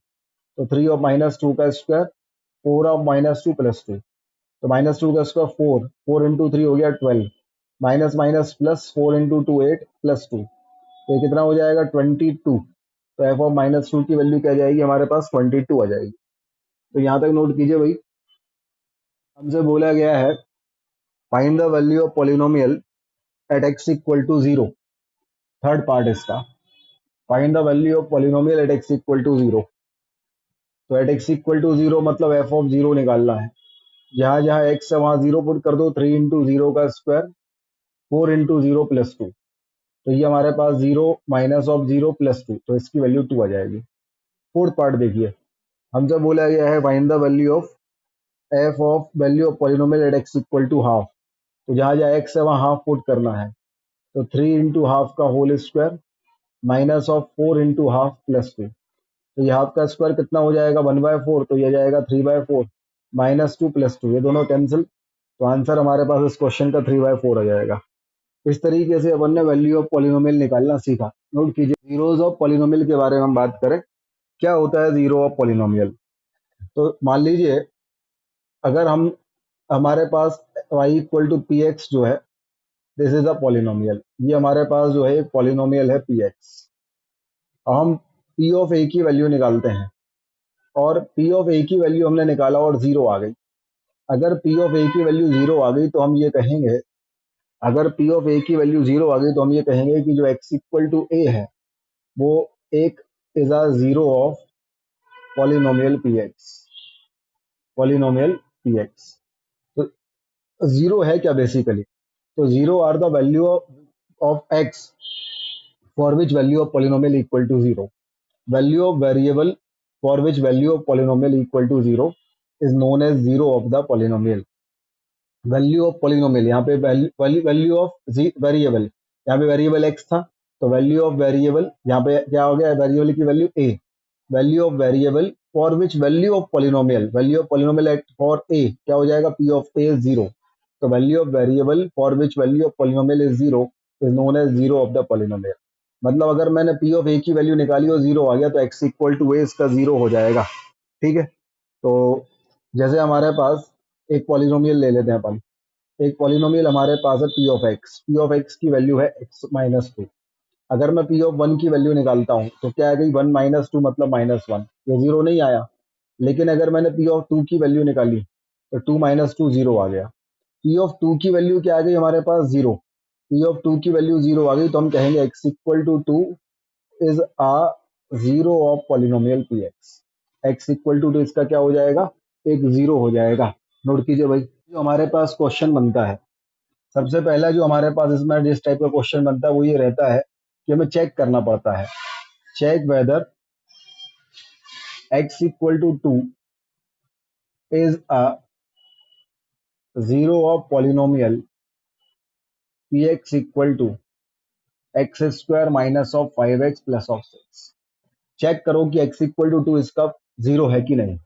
तो 3 ऑफ -2 का स्क्वायर, 4 ऑफ -2 + 2। तो -2 का स्क्वायर 4, 4 × 3 हो गया 12, माइनस माइनस प्लस 4 × 2 8 + 2, तो ये कितना हो जाएगा 22। तो एफ ऑफ -2 की वैल्यू क्या जाएगी हमारे पास, 22 आ जाएगी। तो यहाँ तक नोट कीजिए भाई। हमसे बोला गया है find the value of polynomial at x equal to 0। Third part इसका, find the value of polynomial at x equal to 0। तो एट एक्स इक्वल टू 0 मतलब एफ ऑफ 0 निकालना है। जहां जहां एक्स है वहां 0 पुट कर दो, 3 × 0 का स्क्वायर, 4 × 0 + 2, तो ये हमारे पास 0 माइनस ऑफ 0 + 2, तो इसकी वैल्यू 2 आ जाएगी। फोर्थ पार्ट देखिए, हमसे बोला गया है find the value of f of value of polynomial at x equal to half. तो जहां जहां एक्स है वहां हाफ पुट करना है। तो 3 × हाफ का whole square minus of 4 × half + 2, तो ये हाफ का स्क्वायर कितना हो जाएगा 1/4, तो ये जाएगा 3/4 माइनस 2 + 2, ये दोनों कैंसिल, तो आंसर हमारे पास इस क्वेश्चन का 3/4 आ जाएगा। इस तरीके से अपन ने वैल्यू ऑफ पॉलिनोमियल निकालना सीखा। नोट कीजिए, जीरोज ऑफ पॉलिनोमियल के बारे में हम बात करें। क्या होता है जीरो ऑफ पॉलिनोमियल। तो मान लीजिए अगर हम, हमारे पास y equal to p x जो है, दिस इज अ पॉलिनोमियल, ये हमारे पास जो है एक पॉलिनोमियल है पी एक्स। हम पी ऑफ ए की वैल्यू निकालते हैं, और पी ऑफ ए की वैल्यू हमने निकाला और जीरो आ गई। अगर पी ऑफ ए की वैल्यू जीरो आ गई तो हम ये कहेंगे, अगर पी ऑफ ए की वैल्यू जीरो आ गई तो हम ये कहेंगे कि जो एक्स इक्वल टू ए है वो एक is a zero of polynomial p x, polynomial p x. तो जीरो है क्या बेसिकली, तो zero are the value of x for which value of polynomial equal to zero. Value of variable for which value of polynomial equal to zero is known as zero of the polynomial. Value of polynomial, यहाँ पे value of variable, यहाँ पे variable x था, तो value of variable यहाँ पे क्या हो गया, वेरिएबल की value a. Value of variable for which value of polynomial, value of polynomial at for a क्या हो जाएगा, पी ऑफ ए जीरो। तो value of variable for which value of polynomial is zero is known as zero of the polynomial. मतलब अगर मैंने P of ए की value निकाली और जीरो आ गया तो एक्स इक्वल टू ए इसका जीरो हो जाएगा। ठीक है, तो जैसे हमारे पास एक पॉलिनोमियल ले लेते हैं अपन। एक पॉलिनोमियल हमारे पास है P of x, P of x की वैल्यू है x-2। अगर मैं पी ऑफ वन की वैल्यू निकालता हूँ तो क्या आ गई, 1 - 2 मतलब -1, ये जीरो नहीं आया। लेकिन अगर मैंने पी ऑफ टू की वैल्यू निकाली तो 2 माइनस 2 जीरो आ गया। पी ऑफ 2 की वैल्यू क्या आ गई हमारे पास? जीरो। पी ऑफ 2 की वैल्यू जीरो आ गई तो हम कहेंगे x equal to 2 is a zero of polynomial p x. X equal to 2 इसका क्या हो जाएगा? एक जीरो हो जाएगा। नोट कीजिए भाई, जो हमारे पास क्वेश्चन बनता है, सबसे पहला जो हमारे पास इसमें जिस टाइप का क्वेश्चन बनता है वो ये रहता है कि हमें चेक करना पड़ता है, check whether x equal to 2 is a zero of polynomial p x equal to x square minus of 5x plus of 6। Check करो कि x इक्वल टू 2 इसका जीरो है कि नहीं।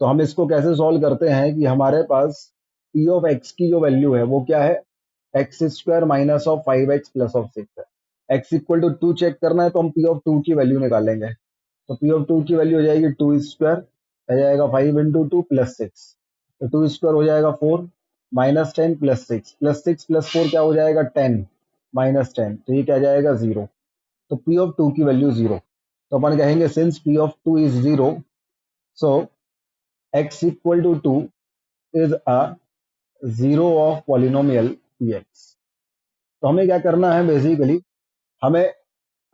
तो हम इसको कैसे सॉल्व करते हैं कि हमारे पास p ऑफ x की जो वैल्यू है वो क्या है? X square minus of 5x plus of 6 है। x इक्वल टू 2 चेक करना है तो हम p ऑफ 2 की वैल्यू निकालेंगे। तो पी ऑफ 2 की वैल्यू हो जाएगी 2 स्क्वायर, हो जाएगा 5 इंटू 2 प्लस 6। तो 2 स्क्वायर हो जाएगा 4, माइनस 10 प्लस 6, प्लस 6 प्लस 4 क्या हो जाएगा? 10, माइनस 10, तो ये क्या जाएगा? जीरो। तो पी ऑफ 2 की वैल्यू जीरो। तो अपन कहेंगे since p of 2 is zero, so x equal to 2 is a zero of polynomial p x. तो हमें क्या करना है बेसिकली, हमें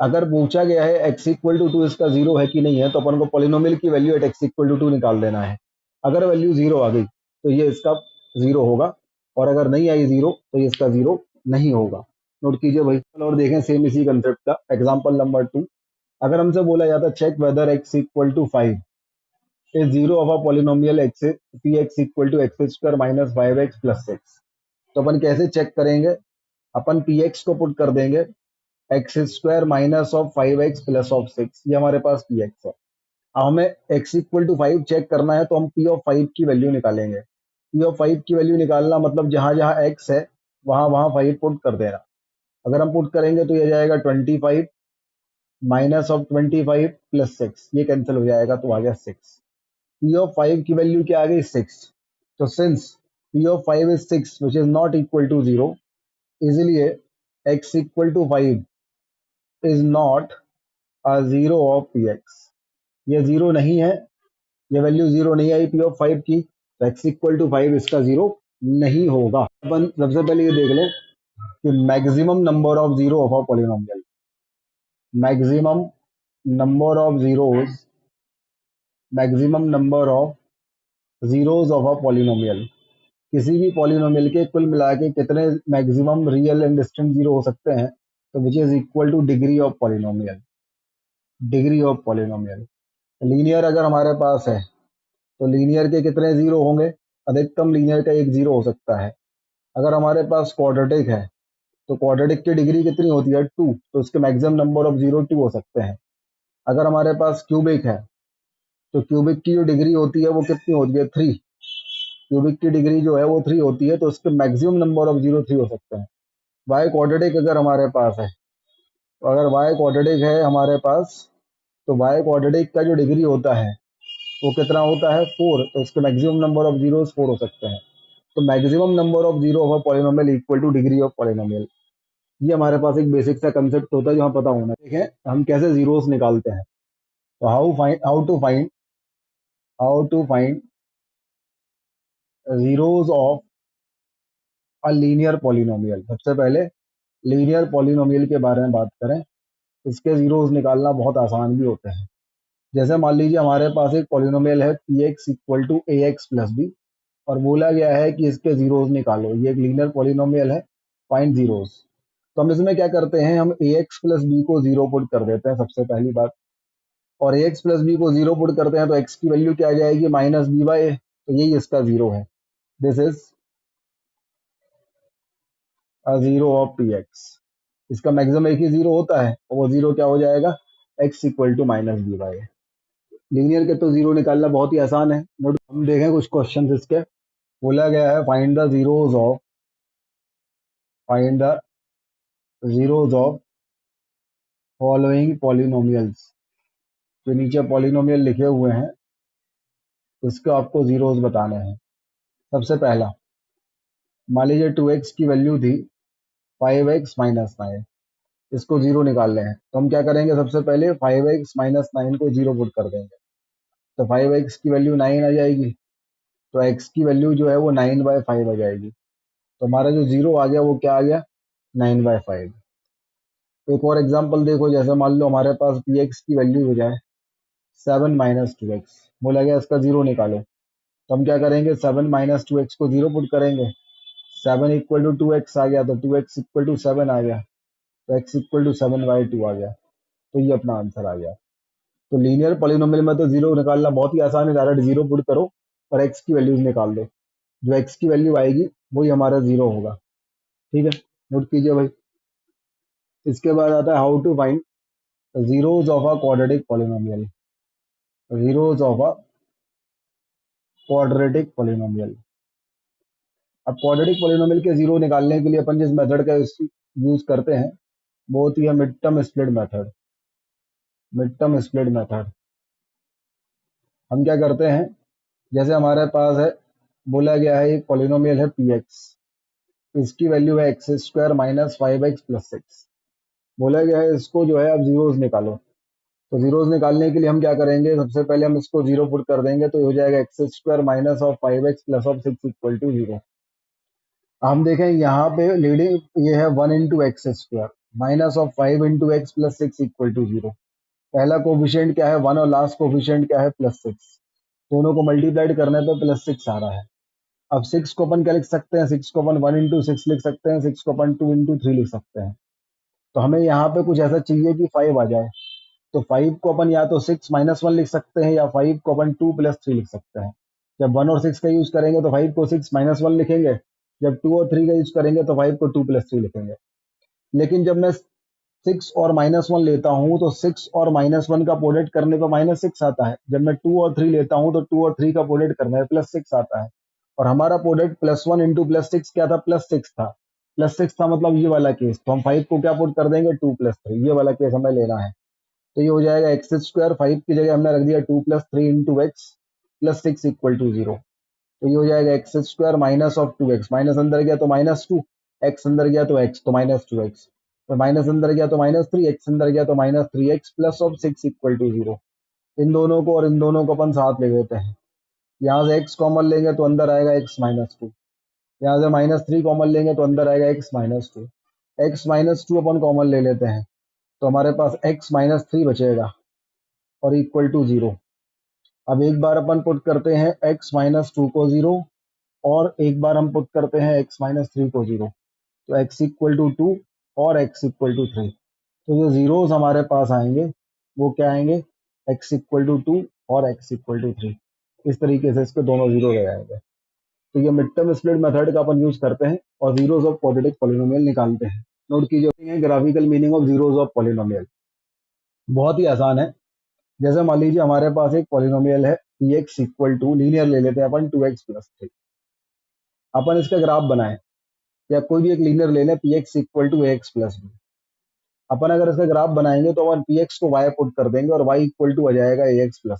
अगर पूछा गया है x इक्वल टू 2 इसका जीरो है कि नहीं है तो अपन को पॉलिनोमियल की value at x equal to 2 निकाल देना है। अगर वैल्यू जीरो आ गई तो ये इसका जीरो होगा, और अगर नहीं आई जीरो तो ये इसका जीरो नहीं होगा। नोट कीजिए भाई। और देखें सेम इसी कंसेप्ट का एग्जांपल नंबर 2। अगर हमसे बोला जाता check whether x equal to 5 is zero of a polynomial x p x equal to x square minus 5x plus 6। तो अपन कैसे चेक करेंगे? अपन पी एक्स को पुट कर देंगे x square minus of 5x plus of 6, ये हमारे पास पी एक्स है। अब हमें x इक्वल टू 5 चेक करना है तो हम p ऑफ 5 की वैल्यू निकालेंगे। p ऑफ 5 की वैल्यू निकालना मतलब जहां जहां x है वहां वहां 5 पुट कर देना। अगर हम पुट करेंगे तो ये जाएगा 25 माइनस ऑफ 25 प्लस 6, ये कैंसिल हो जाएगा तो आ गया 6। p ऑफ 5 की वैल्यू क्या आ गई? 6। तो since p of 5 is 6 which is not equal to 0, easily x equal to 5 is not a zero of p x. ये जीरो नहीं है, ये वैल्यू जीरो नहीं आई पी ऑफ 5 की, तो एक्स इक्वल टू 5 इसका जीरो नहीं होगा। अपन सबसे पहले ये देख लें कि maximum number of zero of a polynomial, maximum number of zeros, maximum number of zeros of a polynomial, किसी भी पॉलिनोमियल के कुल मिला के कितने maximum real and distinct zero हो सकते हैं, तो which is equal two degree of polynomial, degree of polynomial. Linear अगर हमारे पास है तो लीनियर के कितने जीरो होंगे? अधिकतम लीनियर का एक जीरो हो सकता है। अगर हमारे पास क्वाड्रेटिक है तो क्वाड्रेटिक की डिग्री कितनी होती है? 2, तो उसके मैक्सिमम नंबर ऑफ जीरो 2 हो सकते हैं। अगर हमारे पास क्यूबिक है तो क्यूबिक की जो डिग्री होती है वो कितनी होती है? 3। क्यूबिक की डिग्री जो है वो 3 होती है, तो उसके मैक्सिमम नंबर ऑफ जीरो 3 हो सकते हैं। वाई क्वाड्रेटिक अगर हमारे पास है, तो अगर वाई क्वाड्रेटिक है हमारे पास, तो वाई क्वाड्रेटिक का जो डिग्री होता है वो कितना होता है? 4, तो इसके मैक्सिमम नंबर ऑफ जीरो 4 हो सकते हैं। तो maximum number of zero of a polynomial equal two degree of polynomial. ये हमारे पास एक बेसिक सा कंसेप्ट होता है जो हमें पता होना है। देखें हम कैसे जीरोस निकालते हैं। तो how to find zeros of a linear polynomial. सबसे पहले लीनियर पॉलिनोमियल के बारे में बात करें। इसके जीरोस निकालना बहुत आसान भी होते हैं। जैसे मान लीजिए हमारे पास एक पॉलिनोमियल है p x equal to a x plus b, और बोला गया है कि इसके जीरोस निकालो। ये एक लीनियर पॉलिनोमियल है, फाइंड जीरोस। तो हम इसमें क्या करते हैं, हम ए एक्स प्लस बी को जीरो पुट कर देते हैं सबसे पहली बात, और ए एक्स प्लस बी को जीरो पुट करते हैं तो एक्स की वैल्यू क्या आ जाएगी? माइनस बी बाई ए, तो यही इसका जीरो है। This is a zero of p x. इसका मैक्सिमम एक ही जीरो होता है और वो जीरो क्या हो जाएगा? X equal to minus b by a. Linear के तो जीरो निकालना बहुत ही आसान है। नोट हम देखें कुछ क्वेश्चन इसके। बोला गया है find the zeros of following polynomials. जो नीचे पॉलिनोमियल लिखे हुए हैं उसके आपको जीरोस बताने हैं। सबसे पहला, मान लीजिए 2x की वैल्यू थी 5x माइनस 9, इसको जीरो निकालने हैं। तो हम क्या करेंगे, सबसे पहले 5x माइनस 9 को जीरो पुट कर देंगे, तो 5x की वैल्यू 9 आ जाएगी। तो x की वैल्यू जो है वो 9/5 आ जाएगी। तो हमारा जो जीरो आ गया वो क्या आ गया, 9/5। एक और एग्जांपल देखो, जैसे मान लो हमारे पास पी एक्स की वैल्यू हो जाए 7 - 2x, बोला गया इसका जीरो निकालो। तो हम क्या करेंगे, 7 - 2x को जीरो पुट करेंगे। 7 = 2x आ गया, तो 2x = 7 आ गया, तो x = 7/2 आ गया। तो ये अपना आंसर आ गया। तो लीनियर पॉलिनोमियल में तो जीरो निकालना बहुत ही आसान है, डायरेक्ट जीरो पुट करो और एक्स की वैल्यूज निकाल दो। जो एक्स की वैल्यू आएगी वही हमारा जीरो होगा। ठीक है, नोट कीजिए भाई। इसके बाद आता है how to find zeros of a quadratic polynomial. Zeros of a quadratic polynomial. अब क्वाड्रेटिक पॉलिनोमियल के जीरो निकालने के लिए अपन जिस मेथड का यूज करते हैं वो होती है mid term split method. Mid term split method हम क्या करते हैं, जैसे हमारे पास है, बोला गया है एक पॉलिनोमियल है पी एक्स, इसकी वैल्यू है x² - 5x + 6। बोला गया है इसको जो है अब जीरोस निकालो। तो जीरोस निकालने के लिए हम क्या करेंगे, सबसे पहले हम इसको जीरो पुट कर देंगे, तो हो जाएगा x² - 5x + 6 = 0। हम देखें यहाँ पे लीडिंग ये है 1 × x² -5 × x + 6 = 0। पहला कोफिशिएंट क्या है 1 और लास्ट कोफिशिएंट क्या है +6। दोनों को मल्टीप्लाइड करने पे +6 आ रहा है। अब 6 को अपन क्या लिख सकते हैं, 6 को अपन 1 × 6 लिख सकते हैं, 6 को अपन 2 × 3 लिख सकते हैं। तो हमें यहाँ पे कुछ ऐसा चाहिए कि 5 आ जाए। तो 5 को अपन या तो 6 - 1 लिख सकते हैं या 5 को अपन 2 + 3 लिख सकते हैं। जब 1 और 6 का यूज करेंगे तो 5 को 6 - 1 लिखेंगे, जब 2 और 3 का यूज करेंगे तो 5 को 2 + 3 लिखेंगे। लेकिन जब मैं 6 और -1 लेता हूं तो 6 और -1 का प्रोडक्ट करने पर -6 आता है। जब मैं 2 और 3 लेता हूं तो 2 और 3 का प्रोडक्ट करने पर +6 आता है। और हमारा प्रोडक्ट +1 × +6 क्या था, +6 था। +6 था मतलब ये वाला केस, तो हम 5 को क्या पुट कर देंगे, 2 + 3, ये वाला केस हमें लेना है। तो ये हो जाएगा x², 5 की जगह हमने रख दिया 2 + 3 × x + 6 = 0। तो ये हो जाएगा x² - ऑफ 2x, माइनस अंदर गया तो -2, x अंदर गया तो x, तो -2x, तो माइनस अंदर गया तो -3, x अंदर गया तो -3x + ऑफ 6 = 0। इन दोनों को और इन दोनों को अपन साथ ले लेते हैं। यहाँ से x कॉमन लेंगे तो अंदर आएगा x - 2, यहाँ से -3 कॉमन लेंगे तो अंदर आएगा x - 2। x - 2 अपन कॉमन ले लेते हैं तो हमारे पास x - 3 बचेगा और इक्वल टू 0। अब एक बार अपन पुट करते हैं x - 2 को 0 और एक बार हम पुट करते हैं x - 3 को 0। तो x = 2 और x = 3। तो जो जीरोस हमारे पास आएंगे वो क्या आएंगे, x = 2 और x = 3। इस तरीके से इसके दोनों जीरो रह जाएंगे। तो ये मिड टर्म स्प्लिट मेथड का अपन यूज करते हैं और जीरोस ऑफ क्वाड्रेटिक पॉलिनोमियल निकालते हैं। नोट कीजिए graphical meaning of zeros of polynomial. बहुत ही आसान है। जैसे मान लीजिए हमारे पास एक पॉलिनोमियल है p x equal to, linear ले लेते हैं अपन 2x + 3। अपन इसका ग्राफ बनाएं या कोई भी एक लीनियर ले लें p x equal to ax + b। अपन अगर इसका ग्राफ बनाएंगे तो अपन पी एक्स को y पुट कर देंगे और y इक्वल टू आ जाएगा ax + b।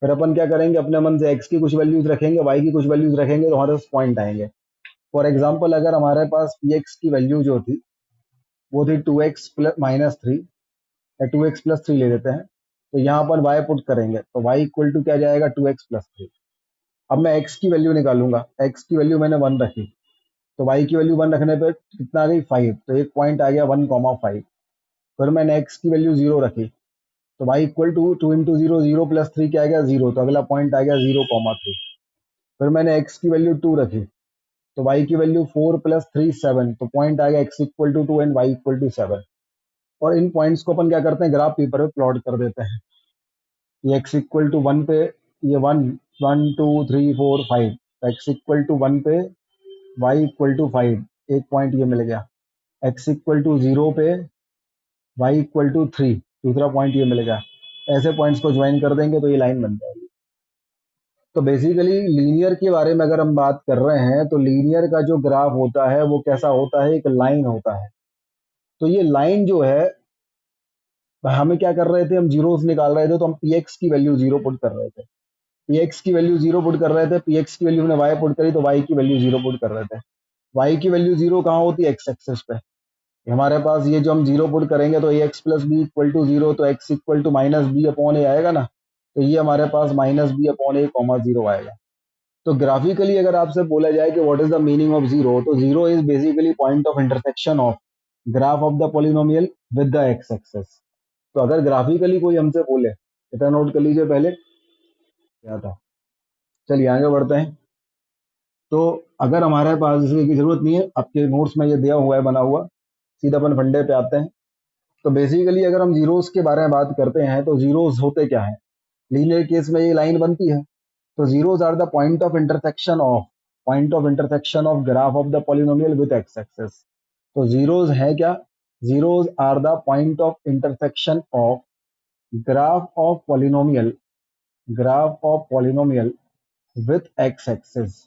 फिर अपन क्या करेंगे, अपने मन से x की कुछ वैल्यूज रखेंगे, y की कुछ वैल्यूज रखेंगे, तो हमारे पास पॉइंट आएंगे। फॉर एग्जाम्पल अगर हमारे पास पी एक्स की वैल्यू जो थी वो थी 2x - 3 या 2x + 3 ले लेते हैं, तो यहाँ पर y पुट करेंगे तो y इक्वल टू क्या जाएगा, 2x + 3। अब मैं x की वैल्यू निकालूंगा, x की वैल्यू मैंने 1 रखी, तो y की वैल्यू 1 रखने पे कितना आ गई, 5, तो एक पॉइंट आ गया 1,5। फिर मैंने x की वैल्यू 0 रखी, तो y इक्वल टू 2 × 0, 0 + 3 क्या आ गया, 0, तो अगला पॉइंट आ गया 0,3। फिर मैंने x की वैल्यू 2 रखी, तो y की वैल्यू 4 + 3 7, तो पॉइंट आ गया x equal to 2 and y equal to 7। और इन पॉइंट्स को अपन क्या करते हैं, ग्राफ पेपर पे प्लॉट कर देते हैं। ये x इक्वल टू 1 पे ये 1 1 2 3 4 5, x इक्वल टू 1 पे y इक्वल टू 5, एक पॉइंट ये मिल गया। x इक्वल टू 0 पे y इक्वल टू 3, दूसरा पॉइंट ये मिल गया। ऐसे पॉइंट्स को ज्वाइन कर देंगे तो ये लाइन बन जाएगी। तो बेसिकली लीनियर के बारे में अगर हम बात कर रहे हैं तो लीनियर का जो ग्राफ होता है वो कैसा होता है, एक लाइन होता है। तो ये लाइन जो है, हमें क्या कर रहे थे, हम जीरोस निकाल रहे थे, तो हम पी एक्स की वैल्यू 0 पुट कर रहे थे। पी एक्स की वैल्यू 0 पुट कर रहे थे, पी एक्स की वैल्यू हमने वाई पुट करी तो वाई की वैल्यू 0 पुट कर रहे थे। वाई की वैल्यू 0 कहाँ होती है, एक्स एक्सेस पे। हमारे पास ये जो हम 0 पुट करेंगे तो a x plus b equal to 0, तो एक्स इक्वल टू -b/a आएगा ना, तो ये हमारे पास -b/a, 0 आएगा। तो ग्राफिकली अगर आपसे बोला जाए कि what is the meaning of zero, तो zero is basically point of intersection of graph of the polynomial with the x axis. तो अगर ग्राफिकली कोई हमसे बोले, इतना नोट कर लीजिए पहले क्या था। चलिए आगे बढ़ते हैं। तो अगर हमारे पास इसकी की जरूरत नहीं है, आपके नोट्स में ये दिया हुआ है बना हुआ, सीधा अपन फंडे पे आते हैं। तो बेसिकली अगर हम जीरोस के बारे में बात करते हैं तो जीरोस होते क्या है, लीनियर केस में ये लाइन बनती है। तो zeros are the point of intersection of graph of the polynomial with x axis। तो zeros है क्या, zeros are the point of intersection of graph of polynomial with x axis,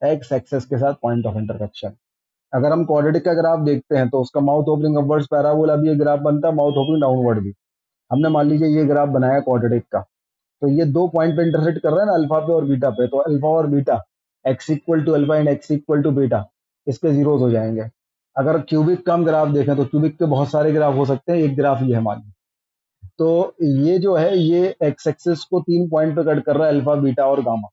x axis के साथ point of intersection। अगर हम quadratic का graph देखते हैं तो उसका माउथ ओपनिंग अपवर्ड्स पैराबोला भी एक ग्राफ बनता है, माउथ ओपनिंग डाउनवर्ड भी। हमने मान लीजिए ये ग्राफ बनाया क्वाड्रेटिक का, तो ये दो पॉइंट पे इंटरसेक्ट कर रहा है ना, अल्फा पे और बीटा पे। तो अल्फा और beta, x equal to alpha and x equal to beta, इसके जीरोस हो जाएंगे। अगर क्यूबिक का हम ग्राफ देखें तो क्यूबिक के बहुत सारे ग्राफ हो सकते हैं, एक ग्राफ ये है मान लीजिए। तो ये जो है ये एक्स एक्सिस को 3 पॉइंट पे कट कर रहा है, अल्फा बीटा और गामा।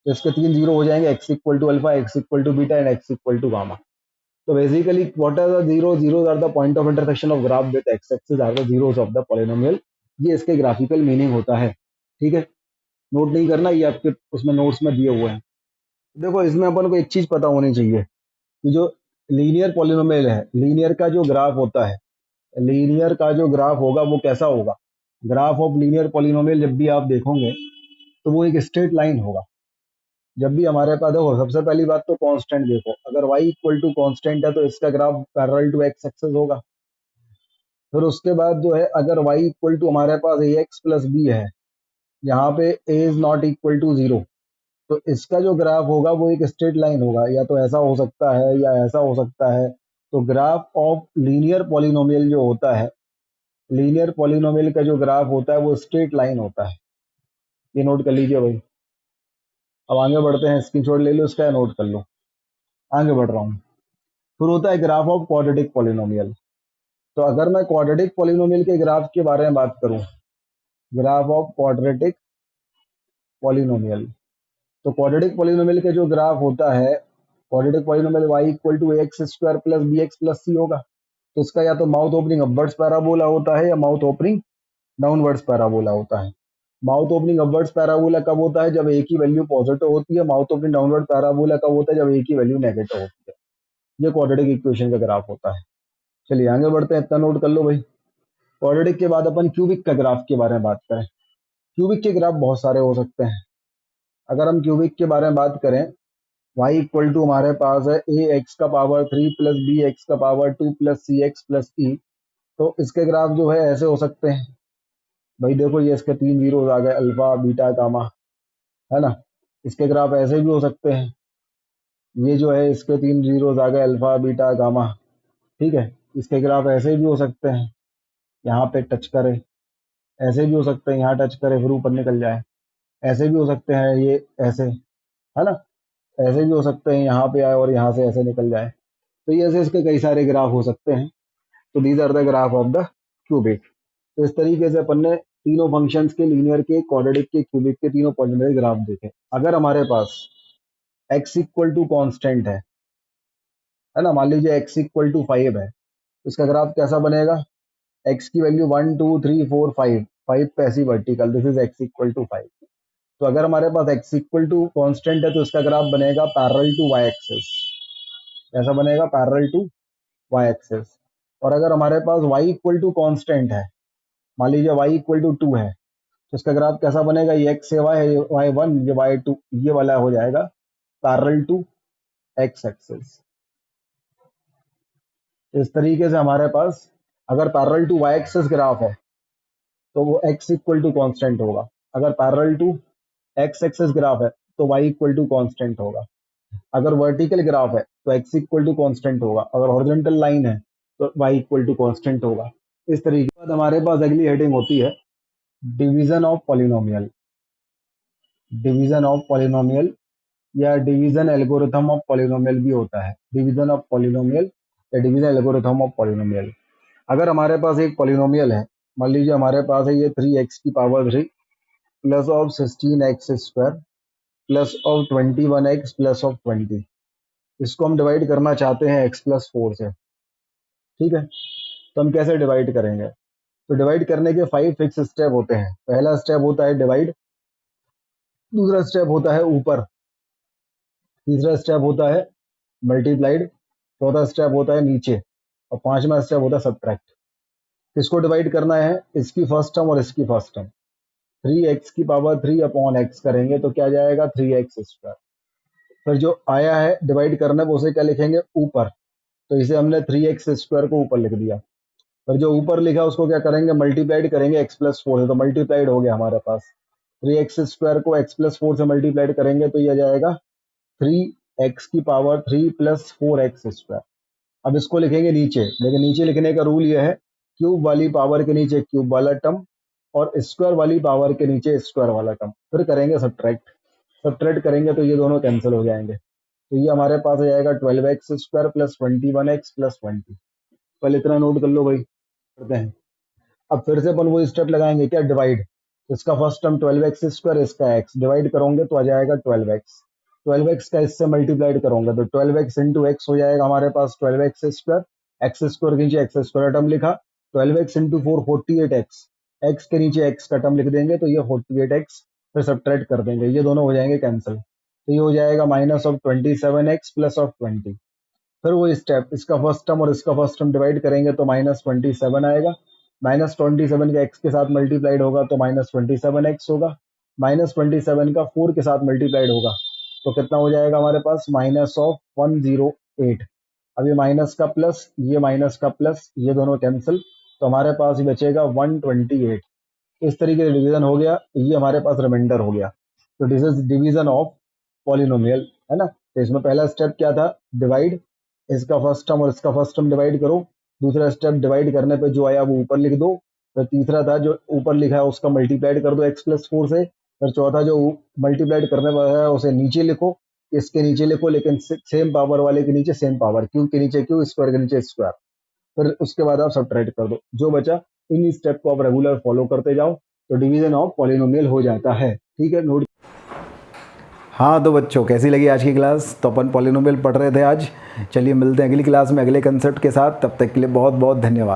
तो इसके 3 जीरो हो जाएंगे, x equal to alpha, x equal to beta and x equal to gamma. तो basically what are the zero, zeros are the point of intersection of graph with x axis are the zeros of the polynomial. ये इसके graphical meaning होता है। ठीक है, note नहीं करना, ये आपके उसमें नोट्स में दिए हुए हैं। देखो इसमें अपन को एक चीज पता होनी चाहिए कि जो लीनियर पॉलिनोमियल है, लीनियर का जो ग्राफ होता है, लीनियर का जो ग्राफ होगा वो कैसा होगा। ग्राफ ऑफ लीनियर पॉलिनोमियल जब भी आप देखोगे तो वो एक स्ट्रेट लाइन होगा। जब भी हमारे पास, देखो सबसे पहली बात तो कांस्टेंट देखो, अगर y इक्वल टू कांस्टेंट है तो इसका graph parallel to x axis होगा। फिर उसके बाद जो है, अगर y इक्वल टू हमारे पास ए एक्स प्लस बी है, यहाँ पे a is not equal to zero, तो इसका जो ग्राफ होगा वो एक स्ट्रेट लाइन होगा, या तो ऐसा हो सकता है या ऐसा हो सकता है। तो ग्राफ ऑफ लीनियर पॉलिनोमियल जो होता है, लीनियर पॉलिनोमियल का जो ग्राफ होता है वो स्ट्रेट लाइन होता है। ये नोट कर लीजिए भाई। अब आगे बढ़ते हैं, स्क्रीनशॉट ले लो इसका, नोट कर लो। आगे बढ़ रहा हूँ। फिर होता है ग्राफ ऑफ क्वाड्रेटिक पॉलिनोमियल। तो अगर मैं क्वाड्रेटिक पॉलिनोमियल के ग्राफ के बारे में बात करूं, ग्राफ ऑफ क्वाड्रेटिक पॉलिनोमियल, तो क्वाड्रेटिक पॉलिनोमियल का जो ग्राफ होता है, quadratic polynomial y equal to x square plus b x plus c होगा। तो इसका या तो माउथ ओपनिंग अपवर्ड्स पैराबोला होता है या माउथ ओपनिंग डाउनवर्ड्स पैराबोला होता है। माउथ ओपनिंग अपवर्ड्स पैराबोला कब होता है, जब एक ही वैल्यू पॉजिटिव होती है। माउथ ओपनिंग डाउनवर्ड पैराबोला कब होता है, जब एक ही वैल्यू नेगेटिव होती है। ये क्वाड्रेटिक इक्वेशन का ग्राफ होता है। चलिए आगे बढ़ते हैं, इतना नोट कर लो भाई। क्वाड्रेटिक के बाद अपन क्यूबिक का ग्राफ के बारे में बात करें। क्यूबिक के ग्राफ बहुत सारे हो सकते हैं। अगर हम क्यूबिक के बारे में बात करें, y इक्वल टू हमारे पास है ए एक्स का पावर 3 प्लस बी एक्स का पावर 2 प्लस सी एक्स प्लस ई। तो इसके ग्राफ जो है ऐसे हो सकते हैं भाई। देखो ये इसके 3 जीरोस आ गए, अल्फा बीटा गामा, है ना। इसके ग्राफ ऐसे भी हो सकते हैं, ये जो है इसके 3 जीरोस आ गए, अल्फा बीटा गामा। ठीक है, इसके ग्राफ ऐसे भी हो सकते हैं, यहाँ पे टच करे, ऐसे भी हो सकते हैं यहाँ टच करे फिर ऊपर निकल जाए, ऐसे भी हो सकते हैं ये ऐसे, है ना। ऐसे भी हो सकते हैं यहाँ पे आए और यहाँ से ऐसे निकल जाए। तो ये ऐसे इसके कई सारे ग्राफ हो सकते हैं। तो these are the graph of the cubic. तो इस तरीके से अपन ने तीनों फंक्शंस के, लीनियर के, क्वाड्रेटिक के, क्यूबिक के तीनों पॉलिनोमियल ग्राफ देखे। अगर हमारे पास x इक्वल टू कॉन्स्टेंट है ना, मान लीजिए x इक्वल टू 5 है, तो इसका ग्राफ कैसा बनेगा। x की वैल्यू 1 2 3 4 5, 5 पे ऐसी vertical, this is x equal to 5। तो अगर हमारे पास x इक्वल टू कॉन्स्टेंट है तो इसका ग्राफ बनेगा पैरेलल टू y एक्सेस। ऐसा बनेगा पैरेलल टू y एक्सेस। और अगर हमारे पास y इक्वल टू कॉन्स्टेंट है, मान लीजिए y इक्वल टू 2 है, तो इसका ग्राफ कैसा बनेगा, ये x से y है, ये y1, ये y2, ये वाला हो जाएगा पैरेलल टू x एक्सेस। इस तरीके से हमारे पास अगर parallel to y axis graph है तो वो x इक्वल टू कॉन्स्टेंट होगा। अगर parallel to x axis graph है तो y इक्वल टू कॉन्स्टेंट होगा। अगर वर्टिकल ग्राफ है तो x इक्वल टू कॉन्स्टेंट होगा। अगर हॉरिजॉन्टल लाइन है तो y इक्वल टू कॉन्स्टेंट होगा। इस तरीके के बाद हमारे पास अगली हेडिंग होती है division of polynomial. Division of polynomial या डिवीजन एल्गोरिथम ऑफ पॉलिनोमियल भी होता है। डिवीजन ऑफ पॉलिनोमियल या डिवीजन एल्गोरिथम ऑफ पॉलिनोमियल। अगर हमारे पास एक पॉलिनोमियल है, मान लीजिए हमारे पास है ये 3x की power 3 plus of 16x square plus of 21x plus of 20। इसको हम डिवाइड करना चाहते हैं x प्लस 4 से। ठीक है, तो हम कैसे डिवाइड करेंगे? तो डिवाइड करने के 5 फिक्स स्टेप होते हैं। पहला स्टेप होता है डिवाइड, दूसरा स्टेप होता है ऊपर, तीसरा स्टेप होता है मल्टीप्लाइड, चौथा स्टेप होता है नीचे, और पांचवा स्टेप होता है सब्ट्रैक्ट। किसको डिवाइड करना है? इसकी फर्स्ट टर्म और इसकी फर्स्ट टर्म। 3x की पावर 3 अपॉन x करेंगे तो क्या जाएगा? 3x square. फिर जो आया है डिवाइड करने वो उसे क्या लिखेंगे? ऊपर। तो इसे हमने 3x स्क्वायर को ऊपर लिख दिया। फिर जो ऊपर लिखा उसको क्या करेंगे? मल्टीप्लाइड करेंगे x प्लस 4 से, तो मल्टीप्लाइड हो गया हमारे पास। 3x स्क्वायर को x प्लस 4 से मल्टीप्लाइड करेंगे तो यह जाएगा 3x की पावर 3 प्लस 4x स्क्वायर। अब इसको लिखेंगे नीचे, लेकिन नीचे लिखने का रूल यह है क्यूब वाली पावर के नीचे क्यूब वाला टर्म और स्क्वायर वाली पावर के नीचे स्क्वायर वाला टर्म। फिर करेंगे सब्ट्रैक्ट, सब्ट्रैक्ट करेंगे तो ये दोनों कैंसिल हो जाएंगे। तो ये हमारे पास आ जाएगा 12x square plus 21x plus 20। पहले इतना नोट कर लो भाई, करते हैं। अब फिर से अपन वो स्टेप लगाएंगे, क्या? डिवाइड। इसका फर्स्ट टर्म 12x स्क्वायर, इसका x डिवाइड करोगे तो आ जाएगा 12x। 12x का इससे मल्टीप्लाइड करोगे तो 12x इंटू एक्स हो जाएगा हमारे पास 12x स्क्वायर। एक्स स्क्वायर के नीचे एक्स स्क्वायर टर्म लिखा, 12x इंटू 4 48x, एक्स के नीचे एक्स का टर्म लिख देंगे तो ये 48x। फिर सब्ट्रैक्ट कर देंगे, ये दोनों हो जाएंगे कैंसिल, तो ये हो जाएगा minus of 27x plus of 20। फिर वो स्टेप, इसका फर्स्ट टर्म और इसका फर्स्ट टर्म डिवाइड करेंगे तो -27 आएगा। -27 का x के साथ मल्टीप्लाइड होगा तो -27x होगा। -27 का 4 के साथ मल्टीप्लाइड होगा तो कितना हो जाएगा हमारे पास? -108। अब ये माइनस का प्लस, ये माइनस का प्लस, ये दोनों कैंसिल, तो हमारे पास ही बचेगा 128। इस तरीके से डिवीजन हो गया, ये हमारे पास रिमाइंडर हो गया। तो this is division of polynomial, है ना। तो इसमें पहला स्टेप क्या था? डिवाइड। इसका फर्स्ट टर्म और इसका फर्स्ट टर्म डिवाइड करो। दूसरा स्टेप डिवाइड करने पे जो आया वो ऊपर लिख दो। फिर तीसरा था जो ऊपर लिखा है उसका मल्टीप्लाइड कर दो x प्लस 4 से। फिर चौथा जो मल्टीप्लाइड करने वाला है उसे नीचे लिखो, इसके नीचे लिखो, लेकिन सेम पावर वाले के नीचे सेम पावर, क्यूब के नीचे क्यूब, स्क्वायर के नीचे स्क्वायर। फिर उसके बाद आप सब्ट्रैक्ट कर दो। जो बचा इन स्टेप को आप रेगुलर फॉलो करते जाओ तो डिवीजन ऑफ पॉलिनोमियल हो जाता है। ठीक है, नोट। हाँ तो बच्चों, कैसी लगी आज की क्लास? तो अपन पॉलिनोमियल पढ़ रहे थे आज। चलिए मिलते हैं अगली क्लास में अगले कंसेप्ट के साथ। तब तक के लिए बहुत बहुत धन्यवाद।